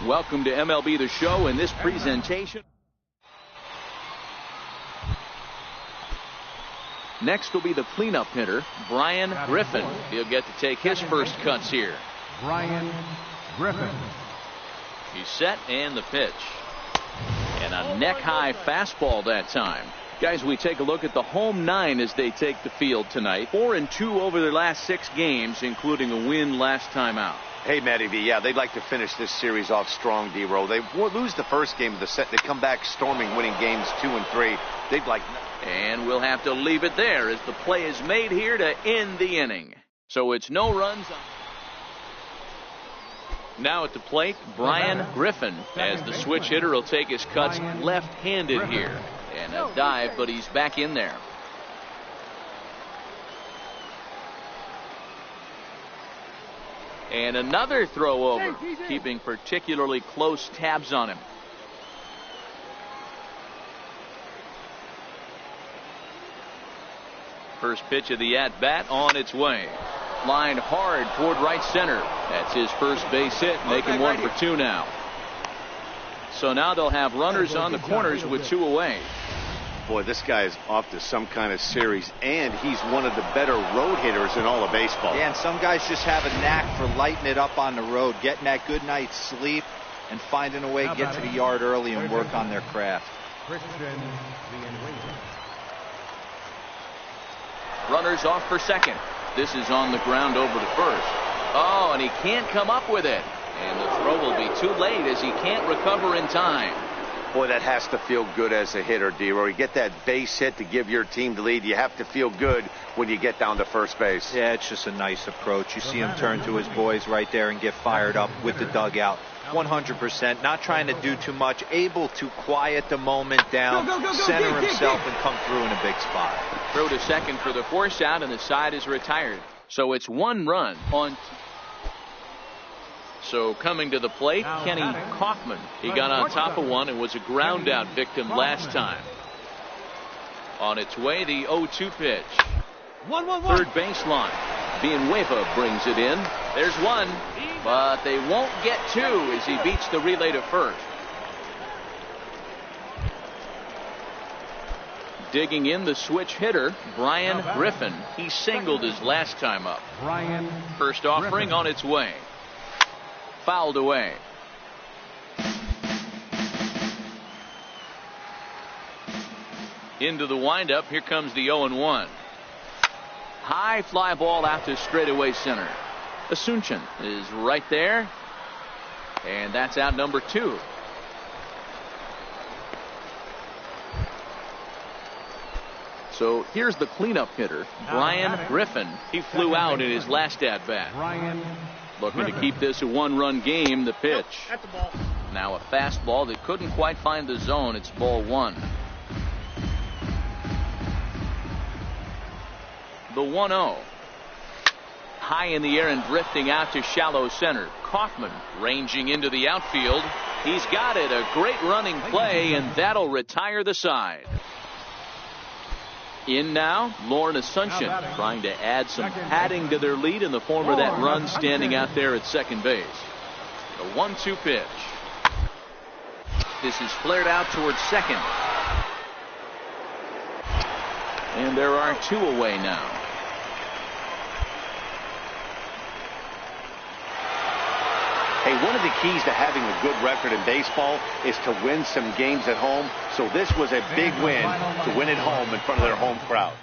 Speaker 2: Welcome to MLB The Show in this presentation. Next will be the cleanup hitter, Brian Griffin. He'll get to take his first cuts here.
Speaker 6: Brian Griffin.
Speaker 2: He's set and the pitch. And a neck-high fastball that time. Guys, we take a look at the home 9 as they take the field tonight. 4-2 over their last 6 games, including a win last time out.
Speaker 4: Hey, Matty V, yeah, they'd like to finish this series off strong, D-Row. They lose the first game of the set. They come back storming, winning games 2 and 3. They'd like...
Speaker 2: And we'll have to leave it there as the play is made here to end the inning. So it's no runs. Now at the plate, Brian Griffin, as the switch hitter will take his cuts left-handed here. And a dive, but he's back in there. And another throw over, keeping particularly close tabs on him. First pitch of the at-bat on its way. Line hard toward right center. That's his first base hit, making 1 for 2 now. So now they'll have runners on the corners with 2 away.
Speaker 4: Boy, this guy is off to some kind of series, and he's one of the better road hitters in all of baseball.
Speaker 3: Yeah, and some guys just have a knack for lighting it up on the road, getting that good night's sleep, and finding a way to get to the yard early and work on their craft.
Speaker 2: Runners off for second. This is on the ground over to first. Oh, and he can't come up with it. And the throw will be too late as he can't recover in time.
Speaker 4: Boy, that has to feel good as a hitter, D-Row. You get that base hit to give your team the lead. You have to feel good when you get down to first base.
Speaker 3: Yeah, it's just a nice approach. You see him turn to his boys right there and get fired up with the dugout. 100%, not trying to do too much, able to quiet the moment down, center himself, and come through in a big spot.
Speaker 2: Throw to second for the force out, and the side is retired. So it's 1 run on. So coming to the plate, Kenny Kaufman. He got on top of one and was a ground out victim last time. On its way, the 0-2 pitch. Third baseline. Villanueva brings it in. There's 1, but they won't get 2 as he beats the relay to first. Digging in the switch hitter, Brian Griffin. He singled his last time up. First offering on its way. Fouled away. Into the windup. Here comes the 0-1. High fly ball out to straightaway center. Asuncion is right there. And that's out number 2. So here's the cleanup hitter, Brian Griffin. He flew out in his last at-bat. Looking to keep this a 1-run game. The pitch. Now a fastball that couldn't quite find the zone. It's ball 1. The 1-0. High in the air and drifting out to shallow center. Kaufman ranging into the outfield. He's got it. A great running play, and that'll retire the side. In now, Lauren Asuncion trying to add some padding to their lead in the form of that run standing out there at second base. The 1-2 pitch. This is flared out towards second. And there are 2 away now.
Speaker 4: Hey, one of the keys to having a good record in baseball is to win some games at home. So this was a big win to win at home in front of their home crowd.